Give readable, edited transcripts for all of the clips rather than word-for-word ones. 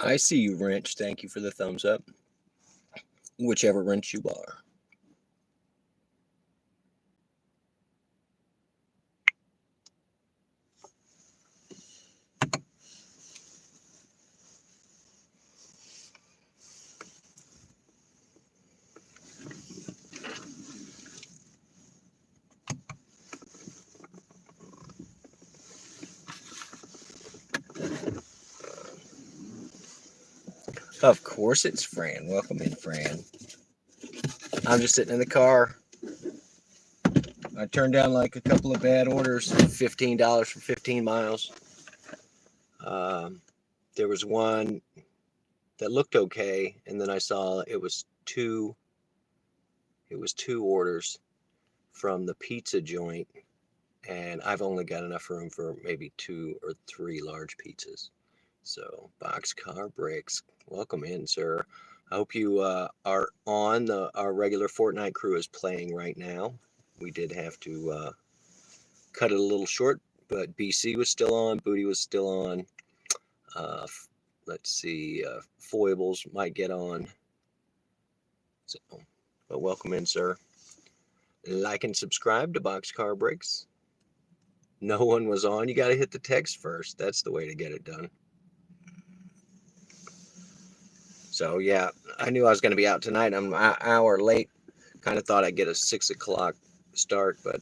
I see you, Wrench. Thank you for the thumbs up. Whichever wrench you are. Of course it's Fran. Welcome in, Fran. I'm just sitting in the car. I turned down like a couple of bad orders. $15 for 15 miles. Um, there was one that looked okay, and then I saw it was two. It was two orders from the pizza joint, and I've only got enough room for maybe 2 or 3 large pizzas. So, Boxcar Bricks, welcome in, sir. I hope you are on. Our regular Fortnite crew is playing right now. We did have to cut it a little short, but BC was still on, Booty was still on. Uh, let's see, Foibles might get on. So, but welcome in, sir. Like and subscribe to Boxcar Bricks. No one was on. You got to hit the text first. That's the way to get it done. So yeah, I knew I was going to be out tonight. I'm an hour late. Kind of thought I'd get a 6 o'clock start, but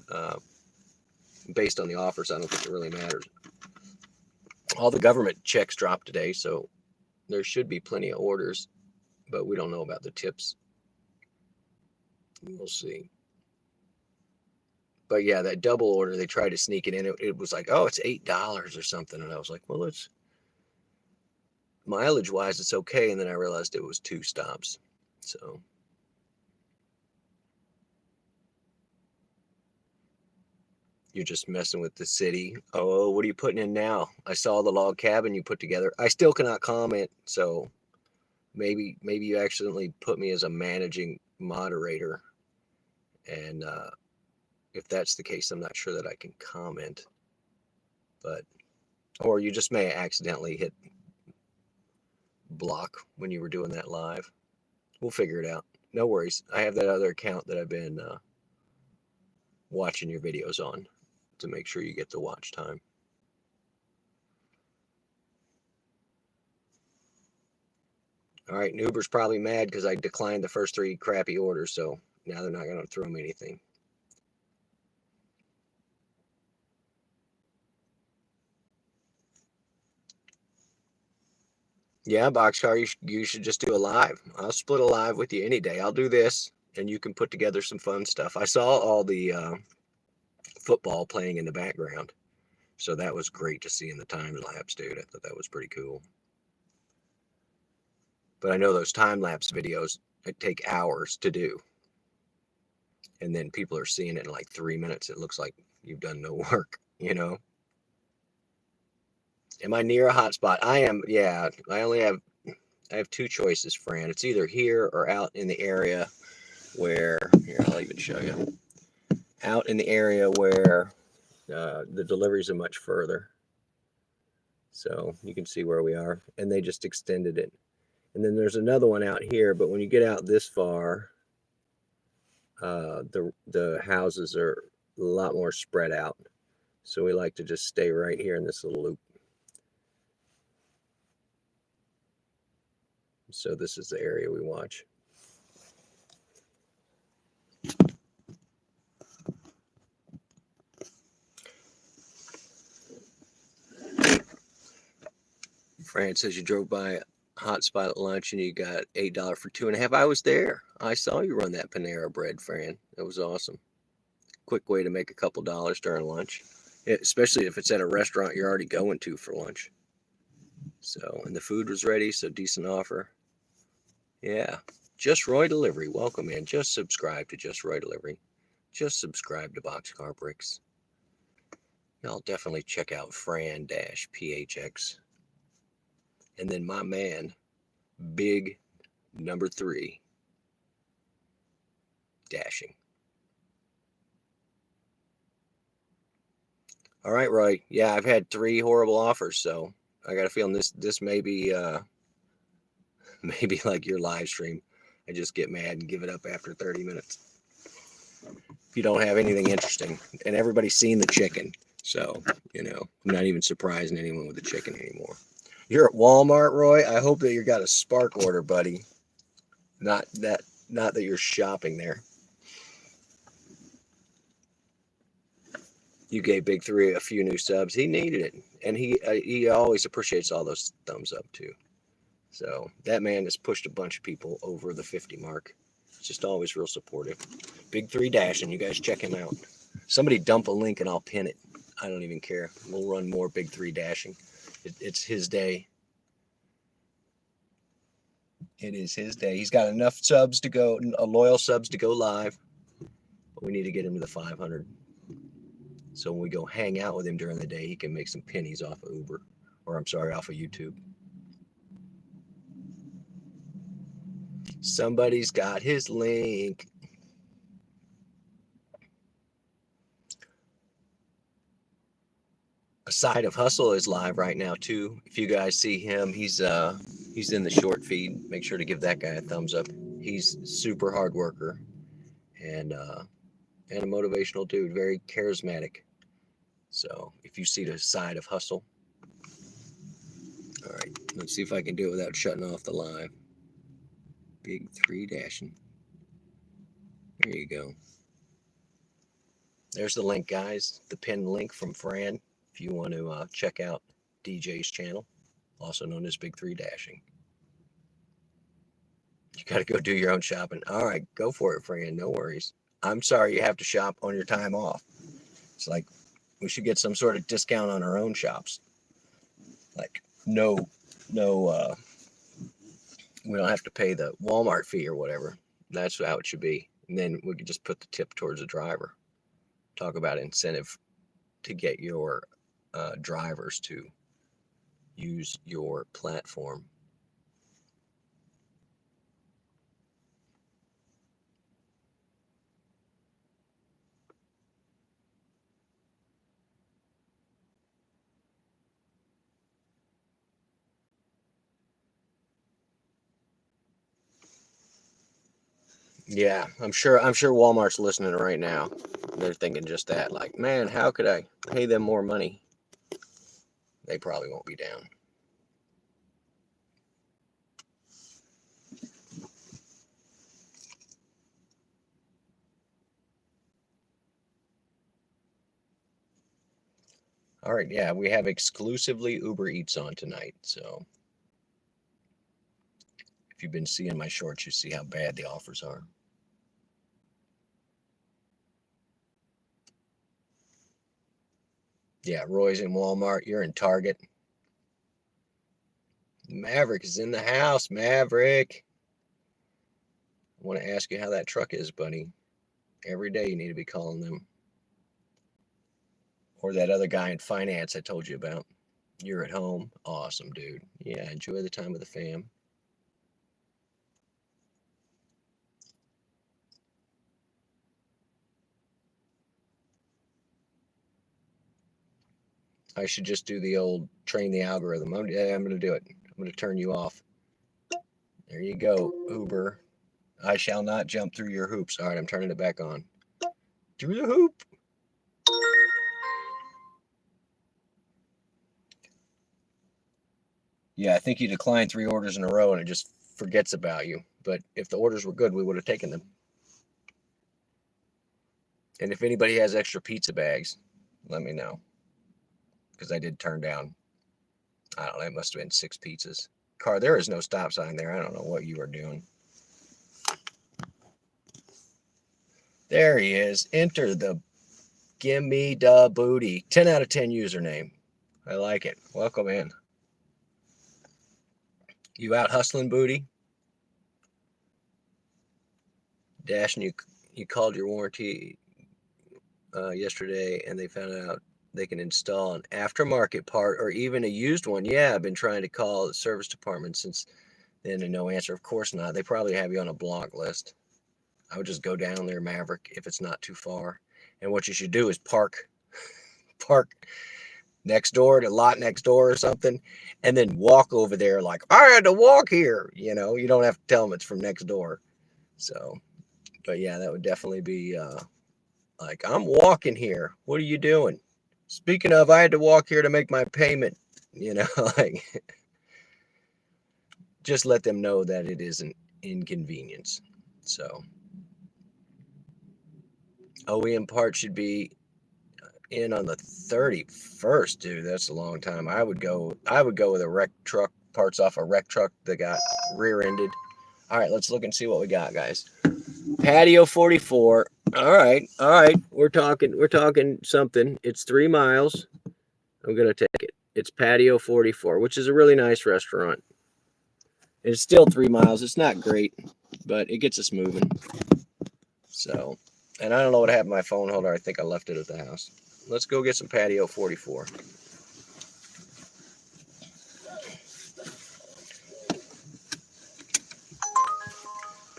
based on the offers, I don't think it really matters. All the government checks dropped today, so there should be plenty of orders, but we don't know about the tips. We'll see. But yeah, that double order, they tried to sneak it in. It was like, oh, it's $8 or something, and I was like, well, it's mileage wise, it's okay. And then I realized it was 2 stops. So you're just messing with the city. Oh, what are you putting in now? I saw the log cabin you put together. I still cannot comment, so maybe you accidentally put me as a managing moderator, and if that's the case, I'm not sure that I can comment. But or you just may accidentally hit block when you were doing that live. We'll figure it out. No worries. I have that other account that I've been watching your videos on to make sure you get the watch time. All right, Nuber's probably mad because I declined the first 3 crappy orders, so now they're not going to throw me anything. Yeah, Boxcar, you should just do a live. I'll split a live with you any day. I'll do this, and you can put together some fun stuff. I saw all the football playing in the background, so that was great to see in the time lapse, dude. I thought that was pretty cool. But I know those time lapse videos take hours to do, and then people are seeing it in like 3 minutes. It looks like you've done no work, you know. Am I near a hotspot? I am. Yeah, I have 2 choices, Fran. It's either here or out in the area where, here, I'll even show you. Out in the area where the deliveries are much further. So you can see where we are. And they just extended it. And then there's another one out here, but when you get out this far, the houses are a lot more spread out. So we like to just stay right here in this little loop. So this is the area we watch. Fran says you drove by a hotspot at lunch and you got $8 for 2.5. I was there. I saw you run that Panera Bread, Fran. It was awesome. Quick way to make a couple dollars during lunch, especially if it's at a restaurant you're already going to for lunch. So, and the food was ready, so decent offer. Yeah. Just Roy Delivery. Welcome in. Just subscribe to Just Roy Delivery. Just subscribe to Boxcar Bricks. Y'all definitely check out Fran-PHX. And then my man, Big Number 3, Dashing. All right, Roy. Yeah, I've had 3 horrible offers, so I got a feeling this may be Maybe like your live stream. I just get mad and give it up after 30 minutes. If you don't have anything interesting, and everybody's seen the chicken. So, I'm not even surprising anyone with the chicken anymore. You're at Walmart, Roy. I hope that you got a Spark order, buddy. Not that you're shopping there. You gave Big Three a few new subs. He needed it, and he always appreciates all those thumbs up too. So that man has pushed a bunch of people over the 50 mark. He's just always real supportive. Big Three Dashing. You guys check him out. Somebody dump a link and I'll pin it. I don't even care. We'll run more Big Three Dashing. It's his day. It is his day. He's got enough subs to go, loyal subs to go live. But we need to get him to the 500. So when we go hang out with him during the day, he can make some pennies off of Uber. Or I'm sorry, off of YouTube. Somebody's got his link. A Side of Hustle is live right now too. If you guys see him, he's in the short feed. Make sure to give that guy a thumbs up. He's super hard worker and a motivational dude, very charismatic. So if you see the Side of Hustle, all right, let's see if I can do it without shutting off the live. Big Three Dashing. There you go. There's the link, guys. The pinned link from Fran. If you want to check out DJ's channel, also known as Big Three Dashing. You got to go do your own shopping. All right, go for it, Fran. No worries. I'm sorry you have to shop on your time off. It's like we should get some sort of discount on our own shops. Like no, we don't have to pay the Walmart fee or whatever. That's how it should be. And then we could just put the tip towards the driver. Talk about incentive to get your drivers to use your platform. Yeah, I'm sure Walmart's listening right now. They're thinking just that, like, man, how could I pay them more money? They probably won't be down. All right, yeah, we have exclusively Uber Eats on tonight, so if you've been seeing my shorts, you see how bad the offers are. Yeah, Roy's in Walmart. You're in Target. Maverick is in the house. Maverick. I want to ask you how that truck is, buddy. Every day you need to be calling them. Or that other guy in finance I told you about. You're at home. Awesome, dude. Yeah, enjoy the time with the fam. I should just do the old train the algorithm. I'm going to do it. I'm going to turn you off. There you go, Uber. I shall not jump through your hoops. All right, I'm turning it back on. Through the hoop. Yeah, I think you declined 3 orders in a row and it just forgets about you. But if the orders were good, we would have taken them. And if anybody has extra pizza bags, let me know. Because I did turn down, I don't know, it must have been 6 pizzas. Car, there is no stop sign there. I don't know what you are doing. There he is. Enter the Gimme Da Booty. 10 out of 10 username. I like it. Welcome in. You out hustling, Booty? Dash, and you called your warranty yesterday and they found out they can install an aftermarket part or even a used one. Yeah, I've been trying to call the service department since then and no answer. Of course not. They probably have you on a block list. I would just go down there, Maverick, if it's not too far. And what you should do is park next door, the lot next door or something, and then walk over there like, I had to walk here. You know, you don't have to tell them it's from next door. So, but yeah, that would definitely be like, I'm walking here. What are you doing? Speaking of, I had to walk here to make my payment. You know, like, just let them know that it is an inconvenience. So, OEM parts should be in on the 31st, dude. That's a long time. I would go with a wreck truck, parts off a wreck truck that got rear-ended. All right, let's look and see what we got, guys. Patio 44. All right. We're talking something. It's 3 miles. I'm gonna take it. It's Patio 44, which is a really nice restaurant. It's still 3 miles. It's not great, but it gets us moving. So, and I don't know what happened to my phone holder. I think I left it at the house. Let's go get some Patio 44.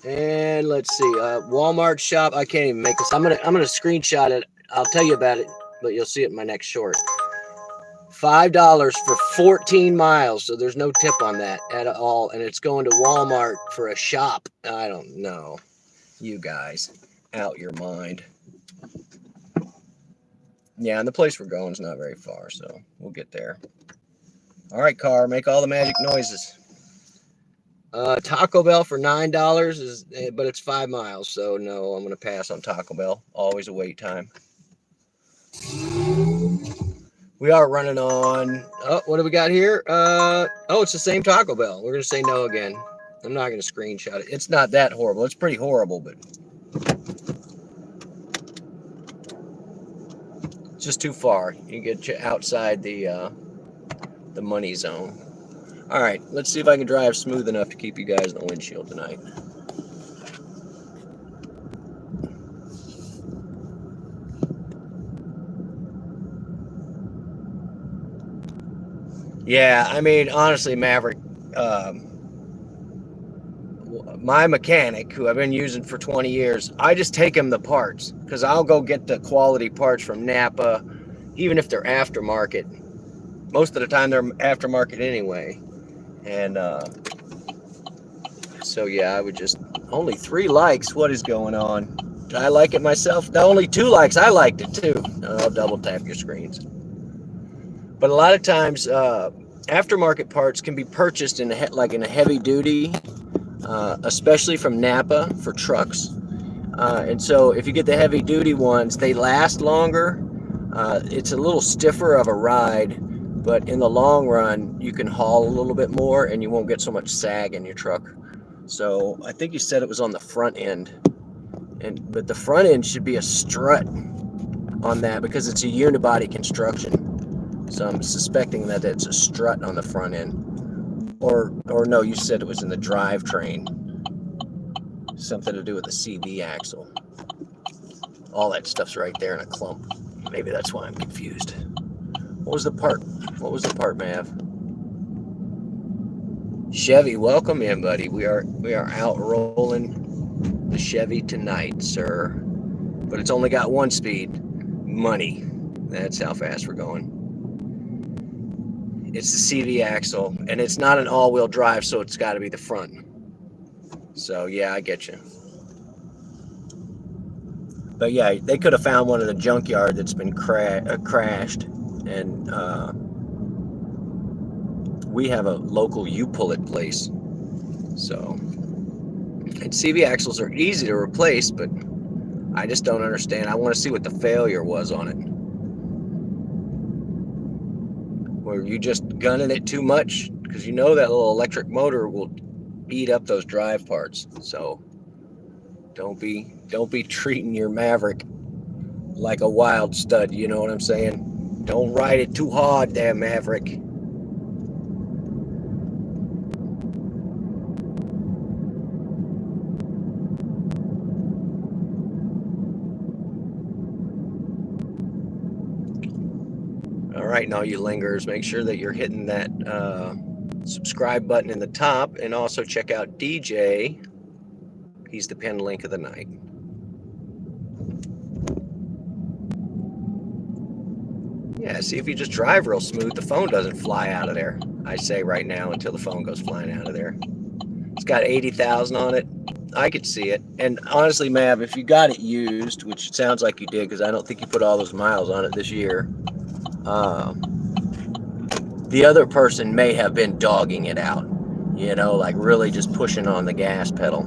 And let's see, Walmart shop. I can't even make this. I'm gonna screenshot it. I'll tell you about it, but you'll see it in my next short. $5 for 14 miles, so there's no tip on that at all, and it's going to Walmart for a shop. I don't know, you guys, out your mind. Yeah, and the place we're going is not very far, so we'll get there. All right, car, make all the magic noises. Taco Bell for $9 is, but it's 5 miles, so no, I'm gonna pass on Taco Bell. Always a wait time. We are running on. Oh, what do we got here? Oh, it's the same Taco Bell. We're gonna say no again. I'm not gonna screenshot it. It's not that horrible. It's pretty horrible, but it's just too far. You get you outside the money zone. All right, let's see if I can drive smooth enough to keep you guys in the windshield tonight. Yeah, I mean, honestly, Maverick, my mechanic, who I've been using for 20 years, I just take him the parts because I'll go get the quality parts from Napa, even if they're aftermarket. Most of the time, they're aftermarket anyway. And so, yeah, I would just, only 3 likes. What is going on? Did I like it myself? No, only 2 likes. I liked it too. I'll double tap your screens. But a lot of times, aftermarket parts can be purchased in a heavy duty, especially from Napa for trucks. And so if you get the heavy duty ones, they last longer. It's a little stiffer of a ride, but in the long run, you can haul a little bit more and you won't get so much sag in your truck. So I think you said it was on the front end, but the front end should be a strut on that because it's a unibody construction. So I'm suspecting that it's a strut on the front end. Or no, you said it was in the drivetrain. Something to do with the CV axle. All that stuff's right there in a clump. Maybe that's why I'm confused. What was the part? What was the part, Mav? Chevy, welcome in, buddy. We are out rolling the Chevy tonight, sir. But it's only got 1 speed. Money. That's how fast we're going. It's the CV axle, and it's not an all-wheel drive, so it's got to be the front. So yeah, I get you. But yeah, they could have found one in the junkyard that's been crashed, and we have a local U-Pull-It place. So, and CV axles are easy to replace, but I just don't understand. I want to see what the failure was on it. Were you just gunning it too much? Because you know that little electric motor will eat up those drive parts. So don't be treating your Maverick like a wild stud, you know what I'm saying? Don't ride it too hard there, Maverick. All right, and all you lingers, make sure that you're hitting that subscribe button in the top, and also check out DJ. He's the pinned link of the night. Yeah, see, if you just drive real smooth, the phone doesn't fly out of there. I say right now until the phone goes flying out of there. It's got 80,000 on it. I could see it. And honestly, Mav, if you got it used, which it sounds like you did, because I don't think you put all those miles on it this year, the other person may have been dogging it out, you know, like really just pushing on the gas pedal.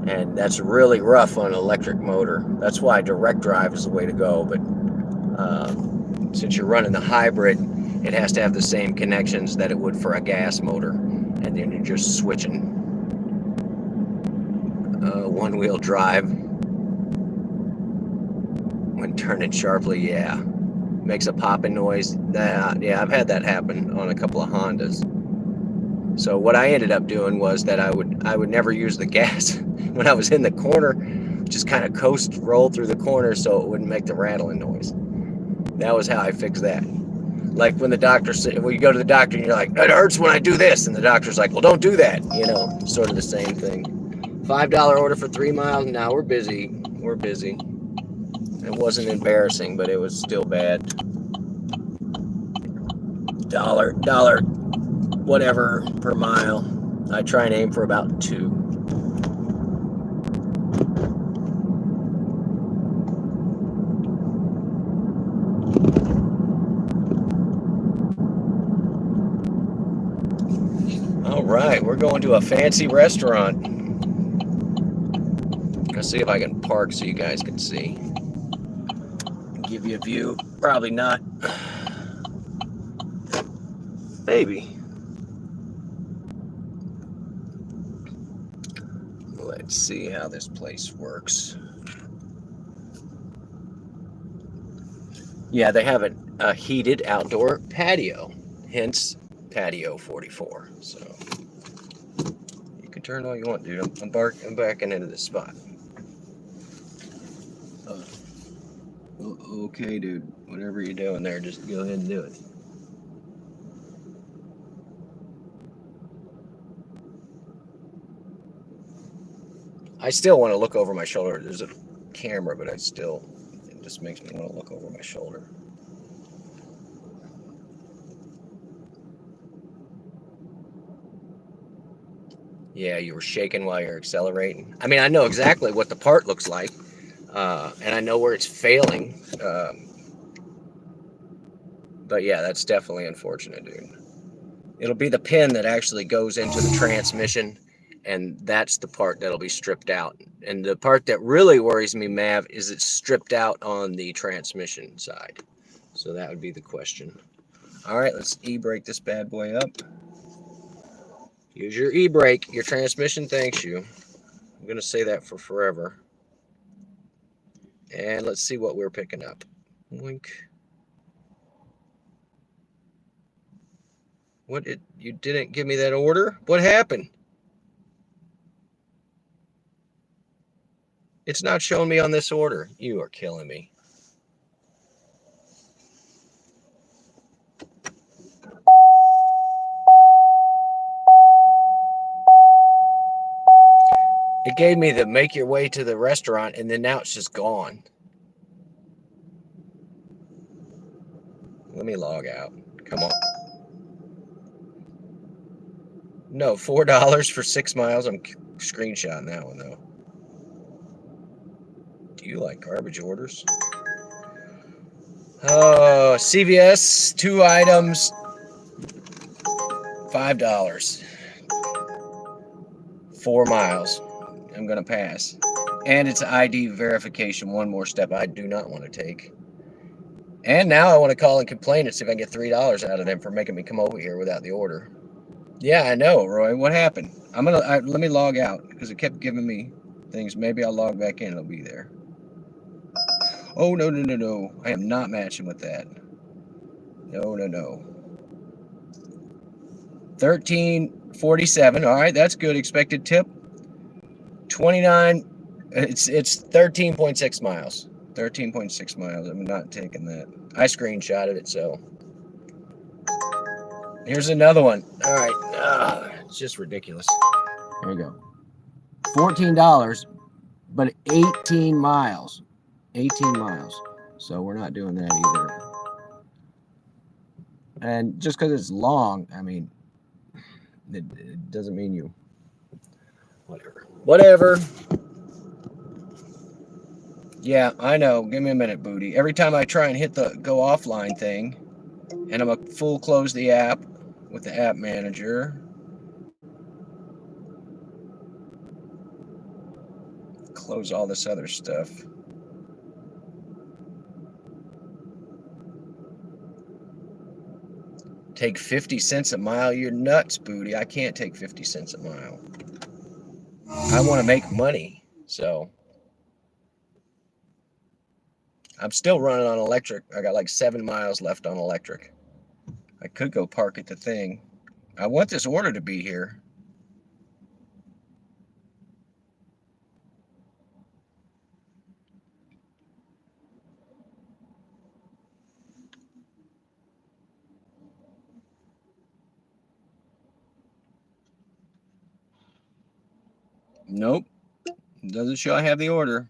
And that's really rough on an electric motor. That's why direct drive is the way to go. But since you're running the hybrid, it has to have the same connections that it would for a gas motor. And then you're just switching one-wheel drive when turning sharply. Yeah, makes a popping noise. Yeah, I've had that happen on a couple of Hondas. So what I ended up doing was that I would never use the gas when I was in the corner, just kind of roll through the corner so it wouldn't make the rattling noise. That was how I fixed that. Like when the doctor said, well, you go to the doctor and you're like, it hurts when I do this, and the doctor's like, well, don't do that. You know, sort of the same thing. $5 order for 3 miles. Now we're busy. We're busy. It wasn't embarrassing, but it was still bad. Dollar, whatever per mile. I try and aim for about 2. All right, we're going to a fancy restaurant. Let's see if I can park so you guys can see. Give you a view. Probably not. Maybe. Let's see how this place works. Yeah, they have a heated outdoor patio, hence patio 44. So you can turn all you want, dude. I'm backing into this spot. Okay, dude. Whatever you're doing there, just go ahead and do it. I still want to look over my shoulder. There's a camera, but it just makes me want to look over my shoulder. Yeah, you were shaking while you're accelerating. I mean, I know exactly what the part looks like, and I know where it's failing. But yeah, that's definitely unfortunate, dude. It'll be the pin that actually goes into the transmission, and that's the part that'll be stripped out. And the part that really worries me, Mav, is it's stripped out on the transmission side. So that would be the question. All right, let's e-brake this bad boy up. Use your e-brake. Your transmission thanks you. I'm going to say that for forever. And let's see what we're picking up. Wink. You didn't give me that order? What happened? It's not showing me on this order. You are killing me. It gave me the make your way to the restaurant, and then now it's just gone. Let me log out. Come on. No, $4 for 6 miles. I'm screenshotting that one, though. Do you like garbage orders? Oh, CVS, 2 items, $5. 4 miles. I'm going to pass. And it's ID verification, one more step I do not want to take. And now I want to call and complain and see if I can get $3 out of them for making me come over here without the order. Yeah, I know, Roy. What happened? Let me log out because it kept giving me things. Maybe I'll log back in. It'll be there. Oh, no. I am not matching with that. No. 13.47. All right, that's good. Expected tip. 29. It's 13.6 miles. 13.6 miles. I'm not taking that. I screenshotted it, so. Here's another one. All right. It's just ridiculous. There you go. $14, but 18 miles. 18 miles. So we're not doing that either. And just because it's long, I mean, it doesn't mean you. Whatever. Whatever. Yeah, I know. Give me a minute, Booty. Every time I try and hit the go offline thing, and I'm a full close the app with the app manager. Close all this other stuff. Take 50 cents a mile? You're nuts, Booty. I can't take 50 cents a mile. I want to make money, so I'm still running on electric. I got like 7 miles left on electric. I could go park at the thing. I want this order to be here. Nope. Doesn't show I have the order.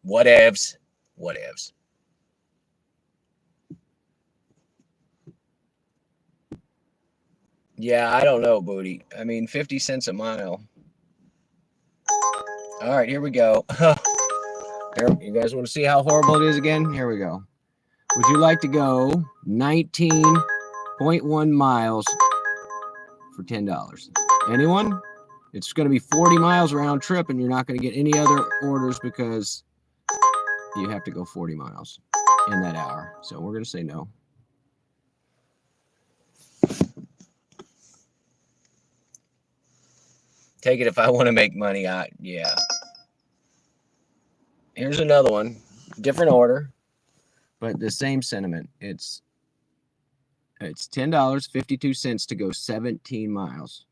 Whatevs. Whatevs. Yeah, I don't know, Booty. I mean, 50 cents a mile. All right, here we go. Here, you guys want to see how horrible it is again? Here we go. Would you like to go 19.1 miles for $10? Anyone? It's going to be 40 miles round trip, and you're not going to get any other orders because you have to go 40 miles in that hour. So we're going to say no. Take it if I want to make money. Yeah. Here's another one. Different order, but the same sentiment. It's $10.52 to go 17 miles.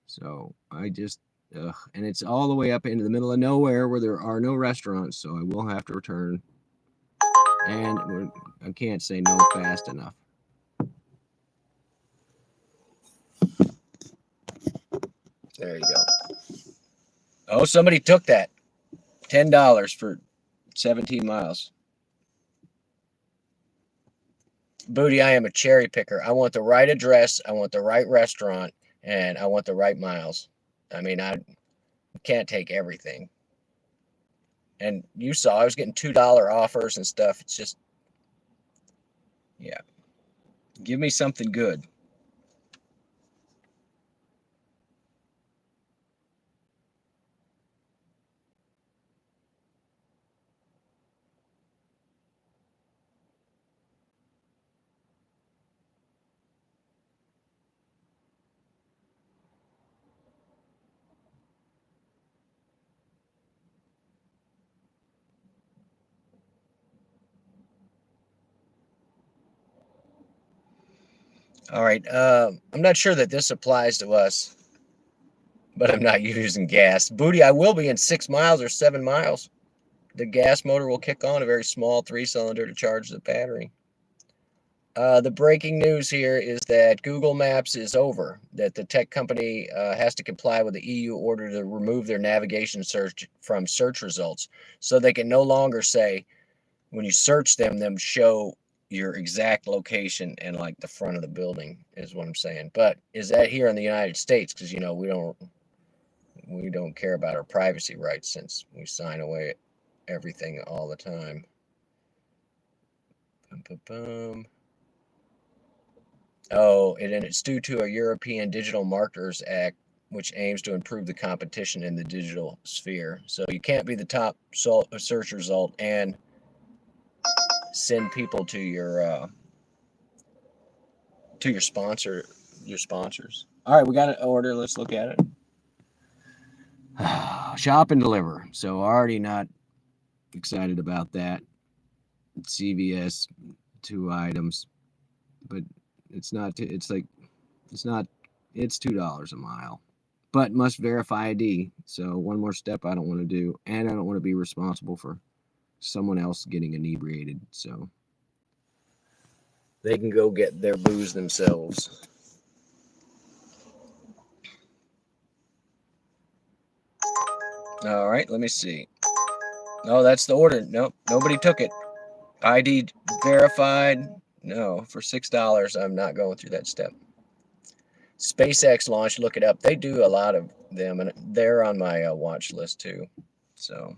So I just, and it's all the way up into the middle of nowhere where there are no restaurants. So I will have to return. And I can't say no fast enough. There you go. Oh, somebody took that. $10 for 17 miles. Booty, I am a cherry picker. I want the right address. I want the right restaurant. And I want the right miles. I mean, I can't take everything. And you saw I was getting $2 offers and stuff. It's just, yeah. Give me something good. All right. I'm not sure that this applies to us, but I'm not using gas. Booty, I will be in 6 miles or 7 miles. The gas motor will kick on, a very small 3-cylinder to charge the battery. The breaking news here is that Google Maps is over, that the tech company has to comply with the EU order to remove their navigation search from search results. So they can no longer say, when you search them show your exact location and like the front of the building is what I'm saying. But is that here in the United States? Because, you know, we don't care about our privacy rights since we sign away everything all the time. Bum, bum, bum. Oh, and it's due to a European Digital Marketers Act, which aims to improve the competition in the digital sphere. So you can't be the top search result and send people to your sponsors. All right, we got an order. Let's look at it. Shop and deliver. So already not excited about that. CVS, 2 items, but it's not. It's like it's not. It's $2 a mile, but must verify ID. So one more step I don't want to do, and I don't want to be responsible for someone else getting inebriated. So they can go get their booze themselves. All right, let me see. No, that's the order. Nope, nobody took it. ID verified. No, for $6, I'm not going through that step. SpaceX launch, look it up. They do a lot of them, and they're on my watch list too. So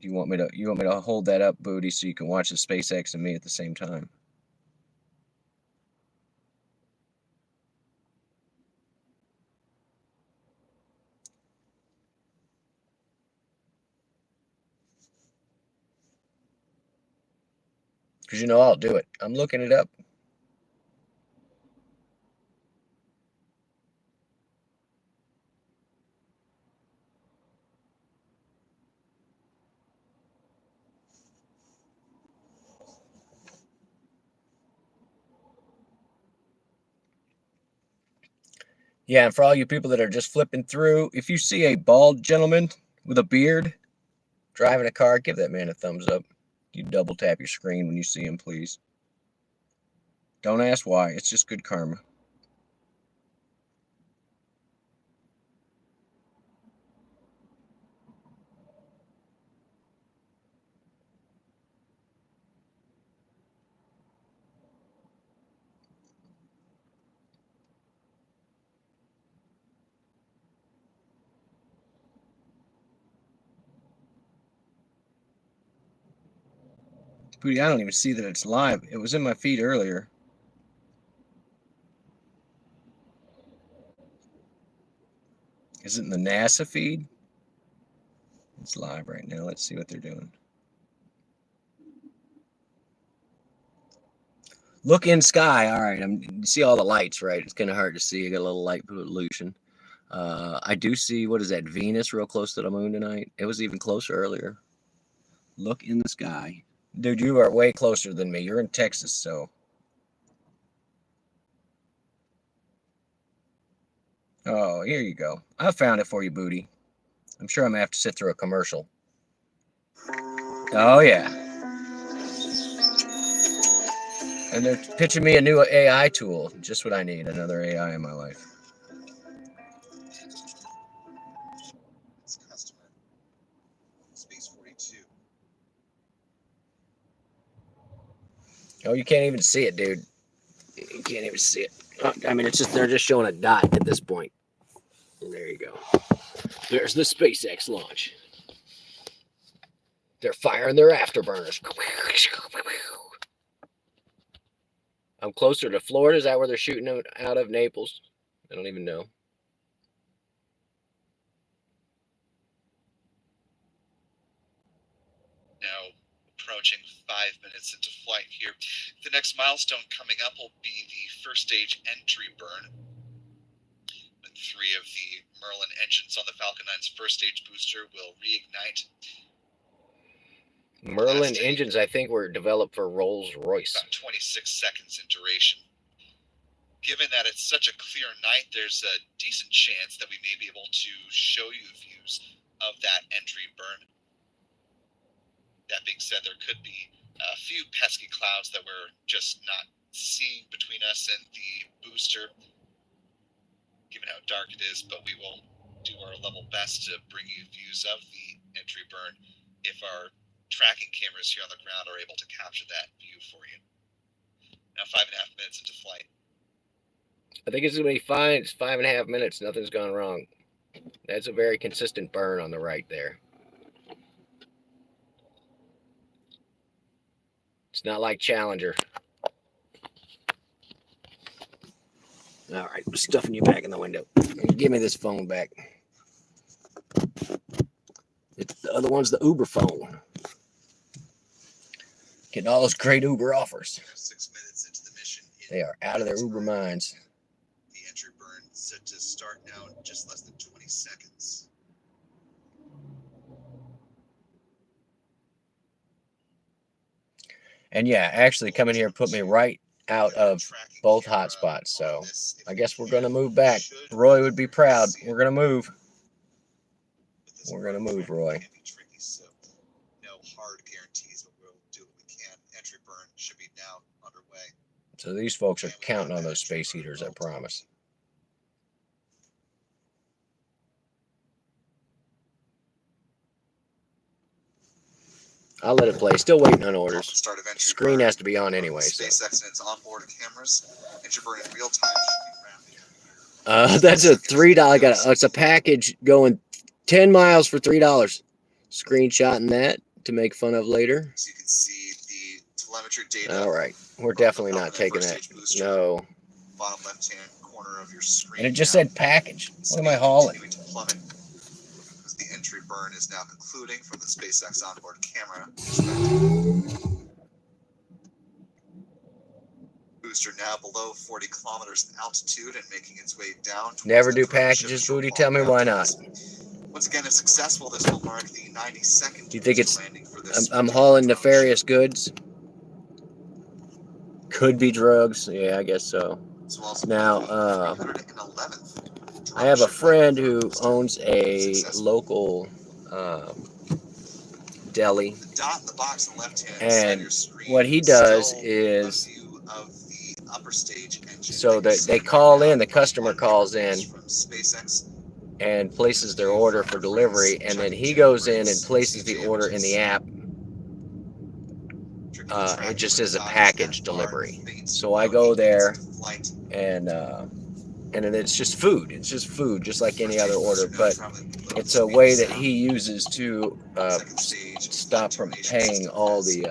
you want me to hold that up, Booty, so you can watch the SpaceX and me at the same time? Because you know I'll do it. I'm looking it up. Yeah, and for all you people that are just flipping through, if you see a bald gentleman with a beard driving a car, give that man a thumbs up. You double tap your screen when you see him, please. Don't ask why. It's just good karma. Booty, I don't even see that it's live. It was in my feed earlier. Is it in the NASA feed? It's live right now. Let's see what they're doing. Look in sky. All right. You see all the lights, right? It's kind of hard to see. I got a little light pollution. I do see, what is that, Venus real close to the moon tonight. It was even closer earlier. Look in the sky. Dude, you are way closer than me. You're in Texas, so. Oh, here you go. I found it for you, Booty. I'm sure I'm going to have to sit through a commercial. Oh, yeah. And they're pitching me a new AI tool. Just what I need, another AI in my life. Customer. Space 42. Oh, you can't even see it, dude. You can't even see it. I mean, it's just, they're just showing a dot at this point. There you go. There's the SpaceX launch. They're firing their afterburners. I'm closer to Florida. Is that where they're shooting out of? Naples? I don't even know. Now approaching 5 minutes into flight here. The next milestone coming up will be the first stage entry burn. When 3 of the Merlin engines on the Falcon 9's first stage booster will reignite. Merlin engines, I think, were developed for Rolls-Royce. About 26 seconds in duration. Given that it's such a clear night, there's a decent chance that we may be able to show you views of that entry burn. That being said, there could be a few pesky clouds that we're just not seeing between us and the booster, given how dark it is, but we will do our level best to bring you views of the entry burn if our tracking cameras here on the ground are able to capture that view for you. Now 5.5 minutes into flight. I think it's going to be fine. It's 5.5 minutes. Nothing's gone wrong. That's a very consistent burn on the right there. It's not like Challenger. All right, I'm stuffing you back in the window. Give me this phone back. The other one's the Uber phone. Getting all those great Uber offers. 6 minutes into the mission. They are out of their Uber minds. The entry burn set to start now in just less than 20 seconds. And yeah, actually coming here put me right out of both hotspots. So I guess we're going to move back. Roy would be proud. We're going to move. We're going to move, Roy. No hard guarantees, but we'll do what we can. Entry burn should be now underway. So these folks are counting on those space heaters, I promise. I'll let it play. Still waiting on orders. Start of entry Screen burn. has to be on anyway. So. SpaceX and its onboard cameras. Entry burn in real time. That's a $3. It's a package going 10 miles for $3. Screenshotting that to make fun of later. So you can see the telemetry data. All right, we're definitely not taking that. No. Bottom left-hand corner of your screen. And it just said package. What am I hauling? To plummet because the entry burn is now concluding from the SpaceX onboard camera perspective. Booster now below 40 kilometers in altitude and making its way down. Never do packages, Booty. Tell me why not. Once again, if successful, this will mark the 92nd. Do you think it's? Landing for this I'm hauling nefarious goods. Could be drugs. Yeah, I guess so. Now, I have a friend who owns a local deli, and what he does is, so that they call in, the customer calls in and places their order for delivery, and then he goes in and places the order in the app. It just says a package delivery. So I go there, and then it's just food. It's just food, just like any other order. But it's a way that he uses to stop from paying all the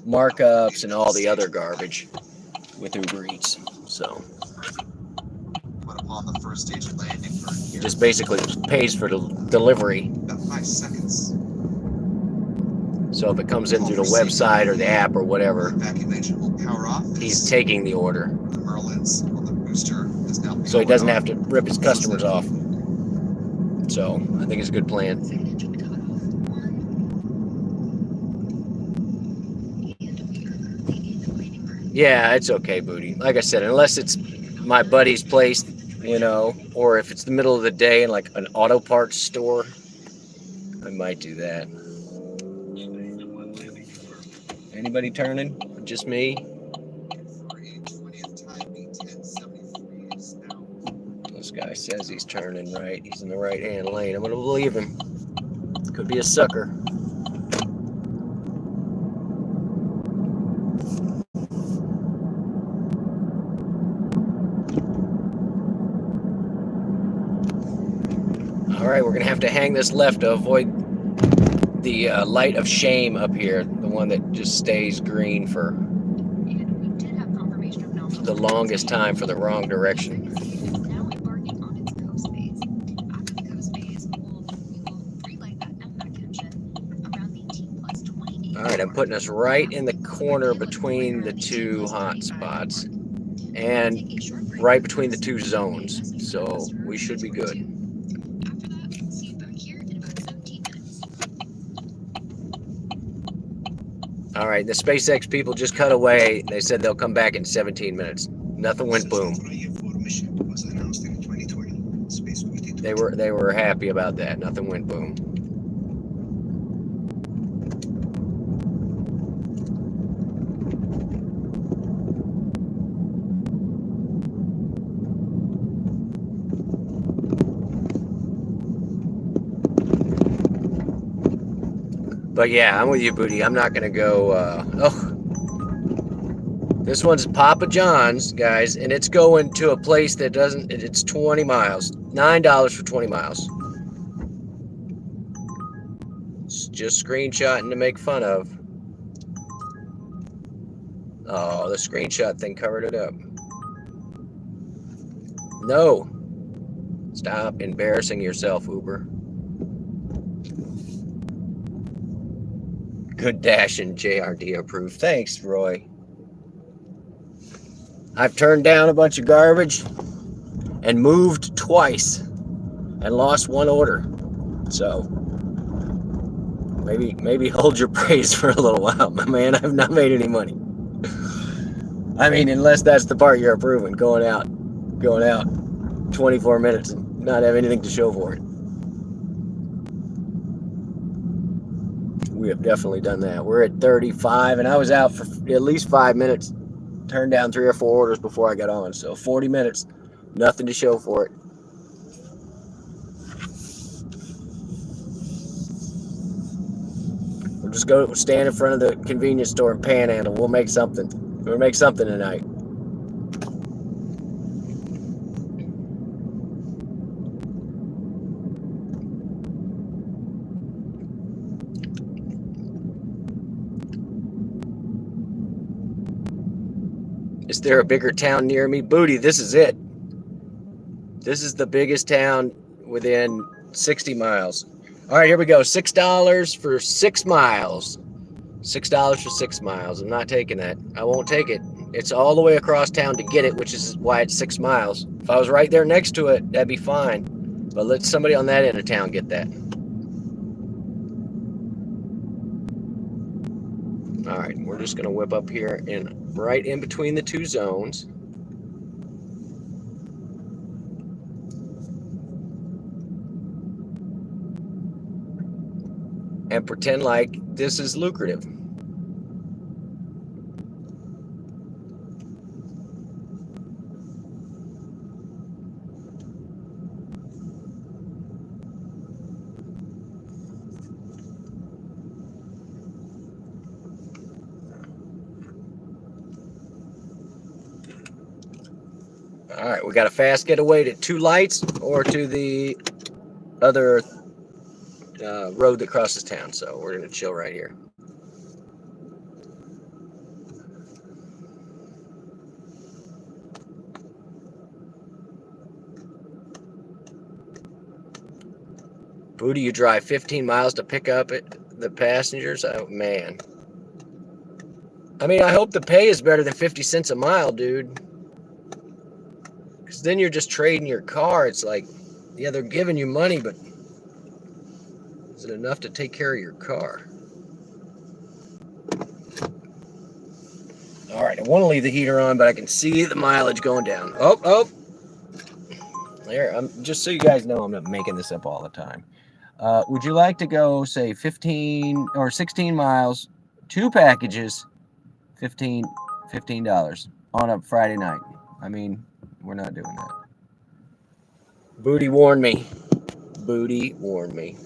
markups and all the other garbage with Uber Eats. So he just basically pays for the delivery. About 5 seconds. So if it comes in through the website or the app or whatever, he's taking the order. So he doesn't have to rip his customers off. So I think it's a good plan. Yeah, it's okay, Booty. Like I said, unless it's my buddy's place, you know, or if it's the middle of the day in like an auto parts store, I might do that. Anybody turning? Just me? This guy says he's turning right. He's in the right-hand lane. I'm going to believe him. Could be a sucker. All right, we're going to have to hang this left to avoid the light of shame up here, the one that just stays green for the longest time for the wrong direction. All right, I'm putting us right in the corner between the two hot spots and right between the two zones, so we should be good. All right, the SpaceX people just cut away. They said they'll come back in 17 minutes. Nothing went boom. They were happy about that. Nothing went boom. But yeah, I'm with you, Booty. I'm not gonna go. This one's Papa John's, guys, and it's going to a place that doesn't. It's 20 miles. $9 for 20 miles. It's just screenshotting to make fun of. Oh, the screenshot thing covered it up. No. Stop embarrassing yourself, Uber. Good dash and JRD approved. Thanks, Roy. I've turned down a bunch of garbage and moved twice and lost one order. So maybe hold your praise for a little while, my man. I've not made any money. I mean, unless that's the part you're approving, going out 24 minutes and not have anything to show for it. We have definitely done that. We're at 35, and I was out for at least 5 minutes. Turned down 3 or 4 orders before I got on. So 40 minutes, nothing to show for it. We're We'll just go stand in front of the convenience store and panhandle. We'll make something. We'll make something tonight. Is there a bigger town near me? Booty, this is it. This is the biggest town within 60 miles. All right, here we go. $6 for 6 miles. $6 for 6 miles. I'm not taking that. I won't take it. It's all the way across town to get it, which is why it's 6 miles. If I was right there next to it, that'd be fine. But let somebody on that end of town get that. All right, we're just going to whip up here and right in between the two zones. And pretend like this is lucrative. All right, we got a fast getaway to 2 lights or to the other road that crosses town. So we're going to chill right here. Booty, you drive 15 miles to pick up the passengers? Oh, man. I mean, I hope the pay is better than 50 cents a mile, dude. Because then you're just trading your car. It's like, yeah, they're giving you money, but is it enough to take care of your car? All right, I want to leave the heater on, but I can see the mileage going down. Oh. There, just so you guys know, I'm not making this up all the time. Would you like to go, say, 15 or 16 miles, 2 packages, $15 on a Friday night? I mean, we're not doing that. Booty warned me. Booty warned me.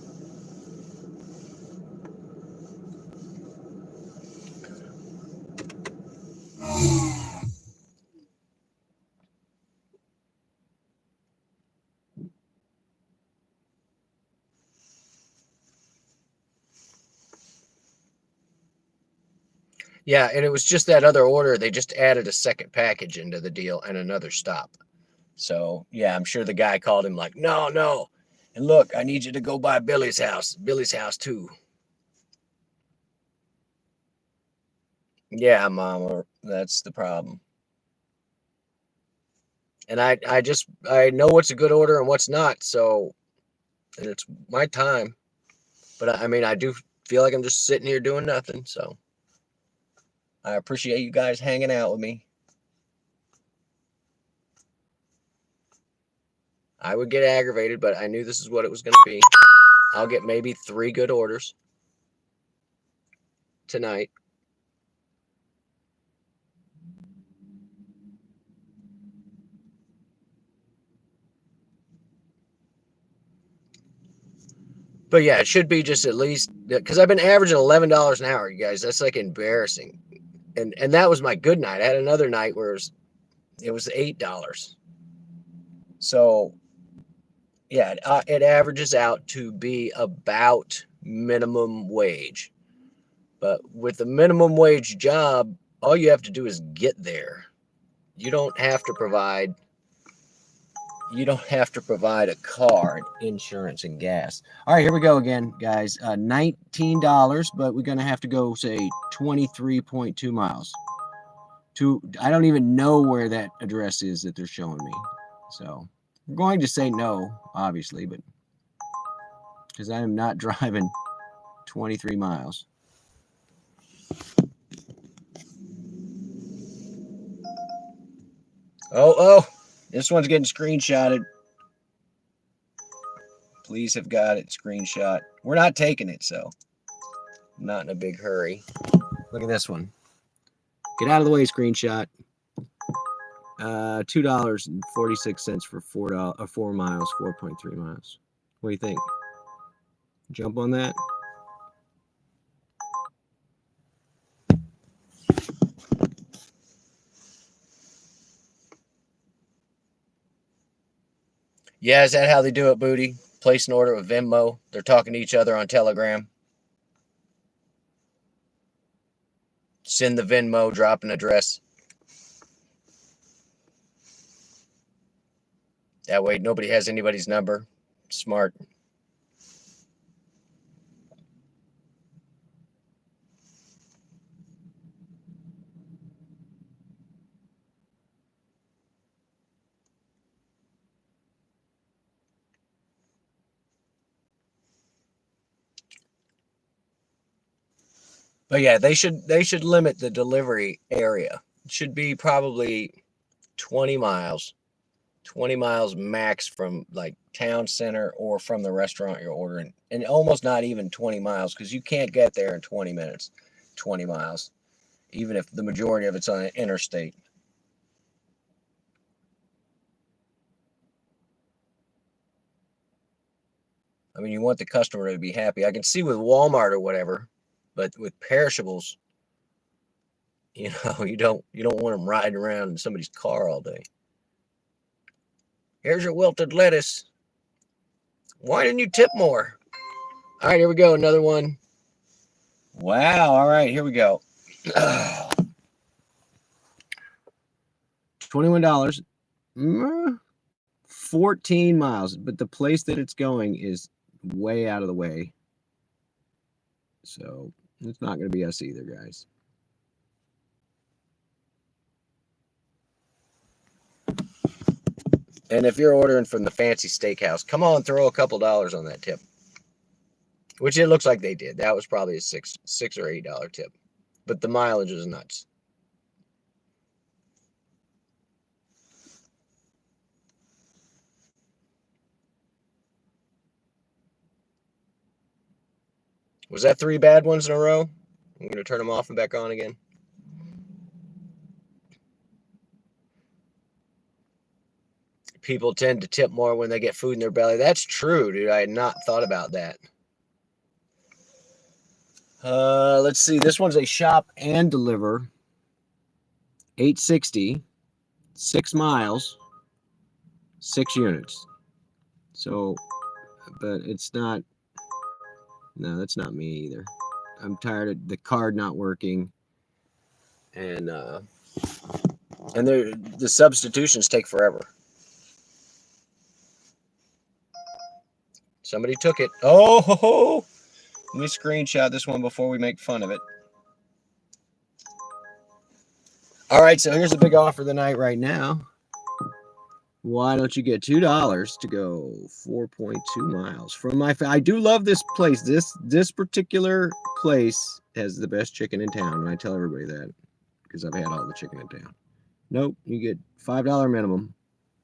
Yeah, and it was just that other order. They just added a second package into the deal and another stop. So, yeah, I'm sure the guy called him like, no. And look, I need you to go by Billy's house. Billy's house, too. Yeah, Mama, that's the problem. And I know what's a good order and what's not. So, and it's my time. But I mean, I do feel like I'm just sitting here doing nothing. So, I appreciate you guys hanging out with me. I would get aggravated, but I knew this is what it was going to be. I'll get maybe 3 good orders tonight. But yeah, it should be just at least, because I've been averaging $11 an hour, you guys. That's like embarrassing. And that was my good night. I had another night where it was $8. So yeah, it averages out to be about minimum wage. But with a minimum wage job, all you have to do is get there. You don't have to provide a car, insurance, and gas. All right, here we go again, guys. $19, but we're going to have to go, say, 23.2 miles. I don't even know where that address is that they're showing me. So I'm going to say no, obviously, but because I am not driving 23 miles. Oh, this one's getting screenshotted. Please have got it screenshot. We're not taking it, so I'm not in a big hurry. Look at this one. Get out of the way, screenshot. $2.46 for 4 miles, 4.3 miles. What do you think? Jump on that? Yeah, is that how they do it, Booty? Place an order with Venmo. They're talking to each other on Telegram. Send the Venmo, drop an address. That way nobody has anybody's number. Smart. But yeah, they should limit the delivery area. It should be probably 20 miles. 20 miles max from like town center or from the restaurant you're ordering. And almost not even 20 miles because you can't get there in 20 minutes. 20 miles. Even if the majority of it's on an interstate. I mean, you want the customer to be happy. I can see with Walmart or whatever, but with perishables, you don't want them riding around in somebody's car all day. Here's your wilted lettuce. Why didn't you tip more? All right, here we go. Another one. Wow. All right, here we go. $21. 14 miles, but the place that it's going is way out of the way. So it's not going to be us either, guys. And if you're ordering from the fancy steakhouse, come on, throw a couple dollars on that tip. Which it looks like they did. That was probably a $6 or $8 tip. But the mileage is nuts. Was that 3 bad ones in a row? I'm going to turn them off and back on again. People tend to tip more when they get food in their belly. That's true, dude. I had not thought about that. Let's see. This one's a shop and deliver. $8.60, 6 miles, 6 units. So, but it's not. No, that's not me either. I'm tired of the card not working, and the substitutions take forever. Somebody took it. Oh, ho, ho. Let me screenshot this one before we make fun of it. All right, so here's a big offer of the night right now. Why don't you get $2 to go 4.2 miles from my? I do love this place. This particular place has the best chicken in town, and I tell everybody that because I've had all the chicken in town. Nope, you get $5 minimum.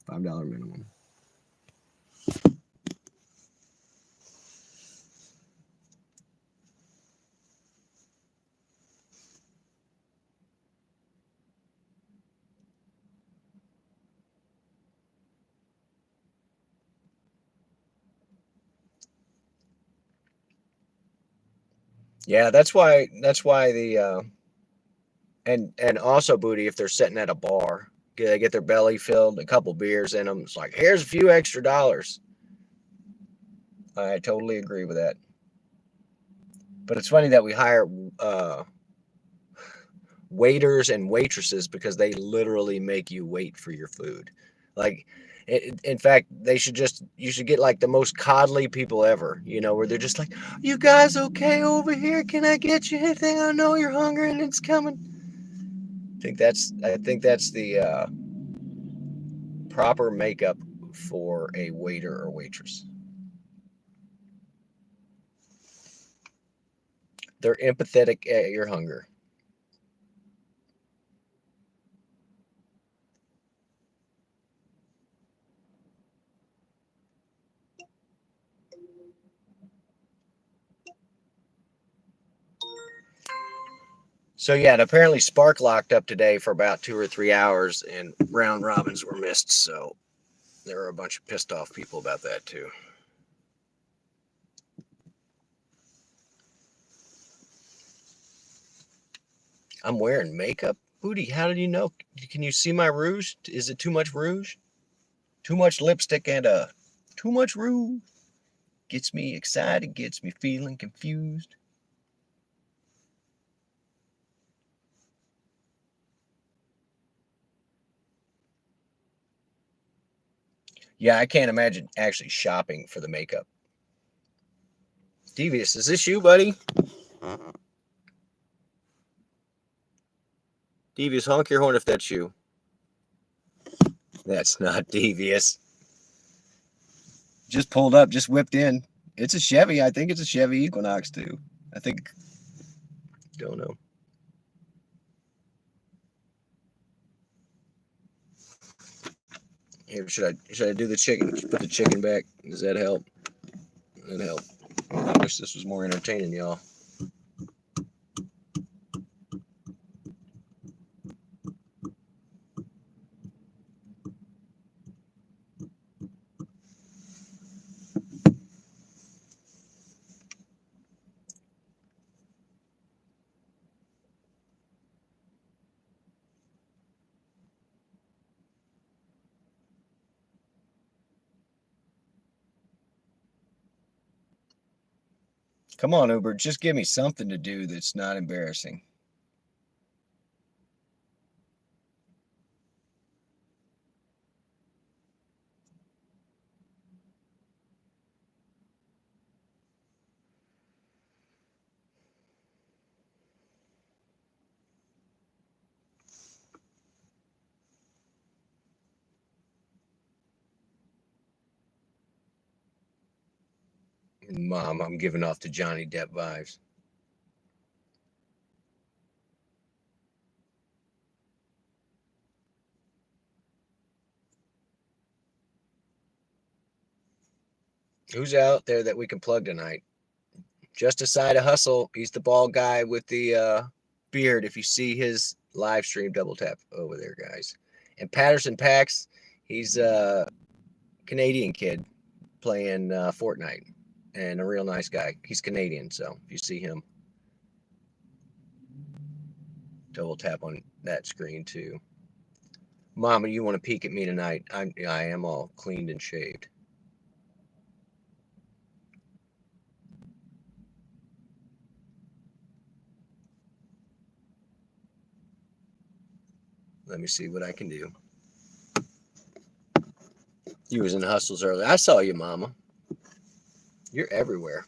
$5 minimum. Yeah, that's why the and also, Booty, if they're sitting at a bar, they get their belly filled, a couple beers in them. It's like, here's a few extra dollars. I totally agree with that. But it's funny that we hire waiters and waitresses because they literally make you wait for your food. Like, in fact, you should get like the most coddly people ever, where they're just like, you guys okay over here? Can I get you anything? I know you're hungry and it's coming. I think that's the proper makeup for a waiter or waitress. They're empathetic at your hunger. So yeah, and apparently Spark locked up today for about 2 or 3 hours, and round robins were missed. So there were a bunch of pissed off people about that too. I'm wearing makeup, Booty. How did you know? Can you see my rouge? Is it too much rouge? Too much lipstick and a Too much rules. Gets me excited, gets me feeling confused. Yeah, I can't imagine actually shopping for the makeup. Devious, is this you, buddy? Devious, honk your horn if that's you. That's not Devious. Just pulled up, just whipped in. It's a Chevy. I think it's a Chevy Equinox too. I think. Don't know. Here, should I do the chicken? Put the chicken back. Does that help? That help. I wish this was more entertaining, y'all. Come on, Uber. Just give me something to do that's not embarrassing. Mom, I'm giving off the Johnny Depp vibes. Who's out there that we can plug tonight? Just a side of hustle. He's the bald guy with the beard. If you see his live stream, double tap over there, guys. And Patterson Pax, he's a Canadian kid playing Fortnite and a real nice guy. He's Canadian, so if you see him, double tap on that screen too. Mama, you want to peek at me tonight? I am all cleaned and shaved. Let me see what I can do. You was in hustles earlier. I saw you, Mama. You're everywhere.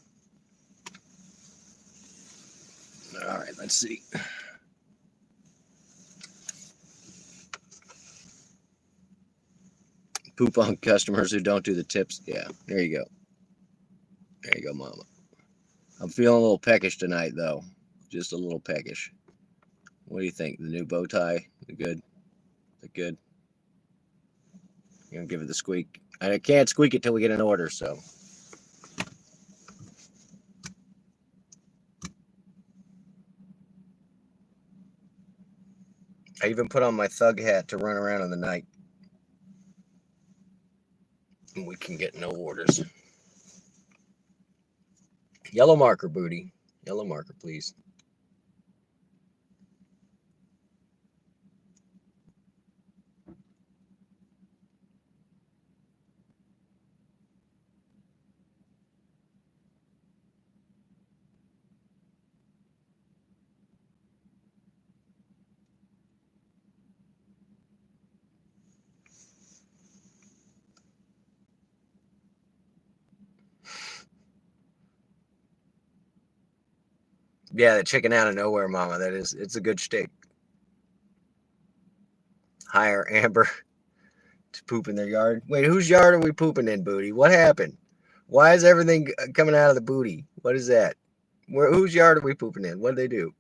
All right, let's see. Poop on customers who don't do the tips. Yeah, there you go. There you go, Mama. I'm feeling a little peckish tonight, though. Just a little peckish. What do you think? The new bow tie? The good? The good? You gonna give it the squeak? I can't squeak it till we get an order, so. I even put on my thug hat to run around in the night. And we can get no orders. Yellow marker, booty. Yellow marker, please. Yeah, the chicken out of nowhere, Mama. It's a good shtick. Hire Amber to poop in their yard. Wait, whose yard are we pooping in, booty? What happened? Why is everything coming out of the booty? What is that? Whose yard are we pooping in? What did they do?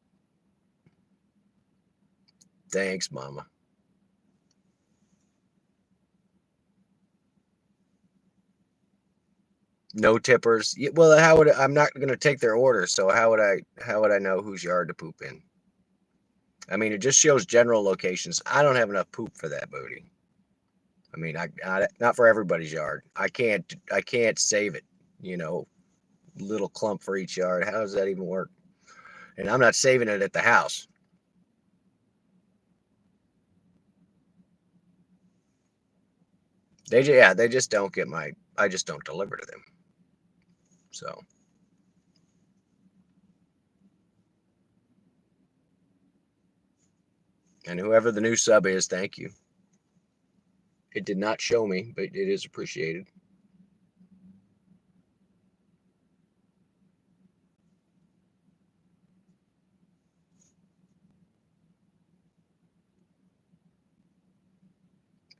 Thanks, Mama. No tippers. Well, I'm not going to take their order, so how would I know whose yard to poop in? I mean, it just shows general locations. I don't have enough poop for that, booty. I mean, I not for everybody's yard. I can't save it. Little clump for each yard. How does that even work? And I'm not saving it at the house. they just don't get I just don't deliver to them. So. And whoever the new sub is, thank you. It did not show me, but it is appreciated.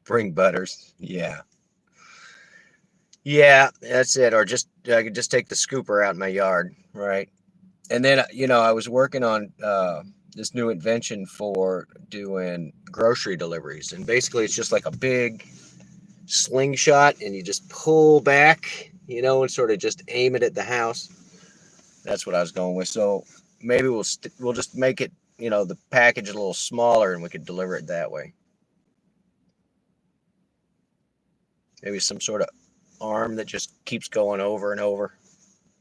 Bring butters. Yeah. Yeah, that's it. Or just I could just take the scooper out in my yard, right? And then I was working on this new invention for doing grocery deliveries, and basically it's just like a big slingshot, and you just pull back, and sort of just aim it at the house. That's what I was going with. So maybe we'll just make it, the package a little smaller, and we could deliver it that way. Maybe some sort of arm that just keeps going over and over,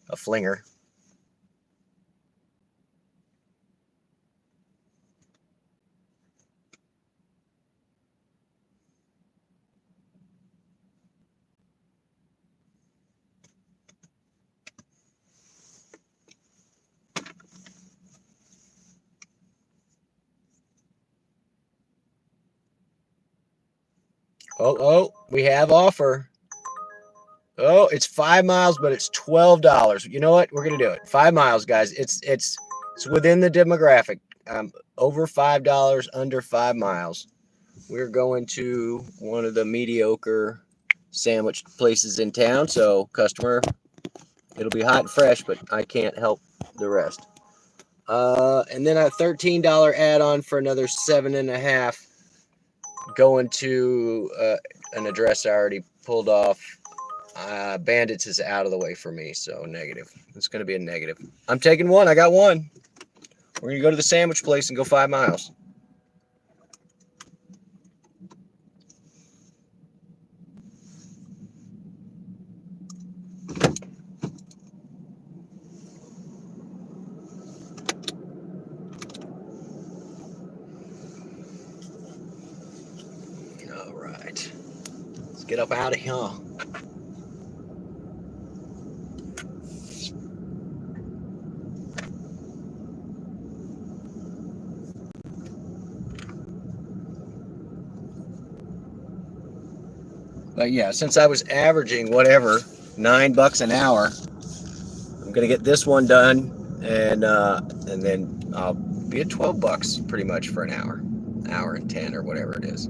a flinger. Oh, we have offer. Oh, it's 5 miles, but it's $12. You know what? We're gonna do it. 5 miles, guys. It's within the demographic. Over $5, under 5 miles. We're going to one of the mediocre sandwich places in town. So, customer, it'll be hot and fresh, but I can't help the rest. And then a $13 add-on for another 7.5. Going to an address I already pulled off. Bandits is out of the way for me, so negative. It's going to be a negative. I'm taking one. I got one. We're going to go to the sandwich place and go 5 miles. All right. Let's get up out of here. But yeah, since I was averaging whatever, $9 an hour, I'm gonna get this one done, and then I'll be at $12 pretty much for an hour and 10 or whatever it is.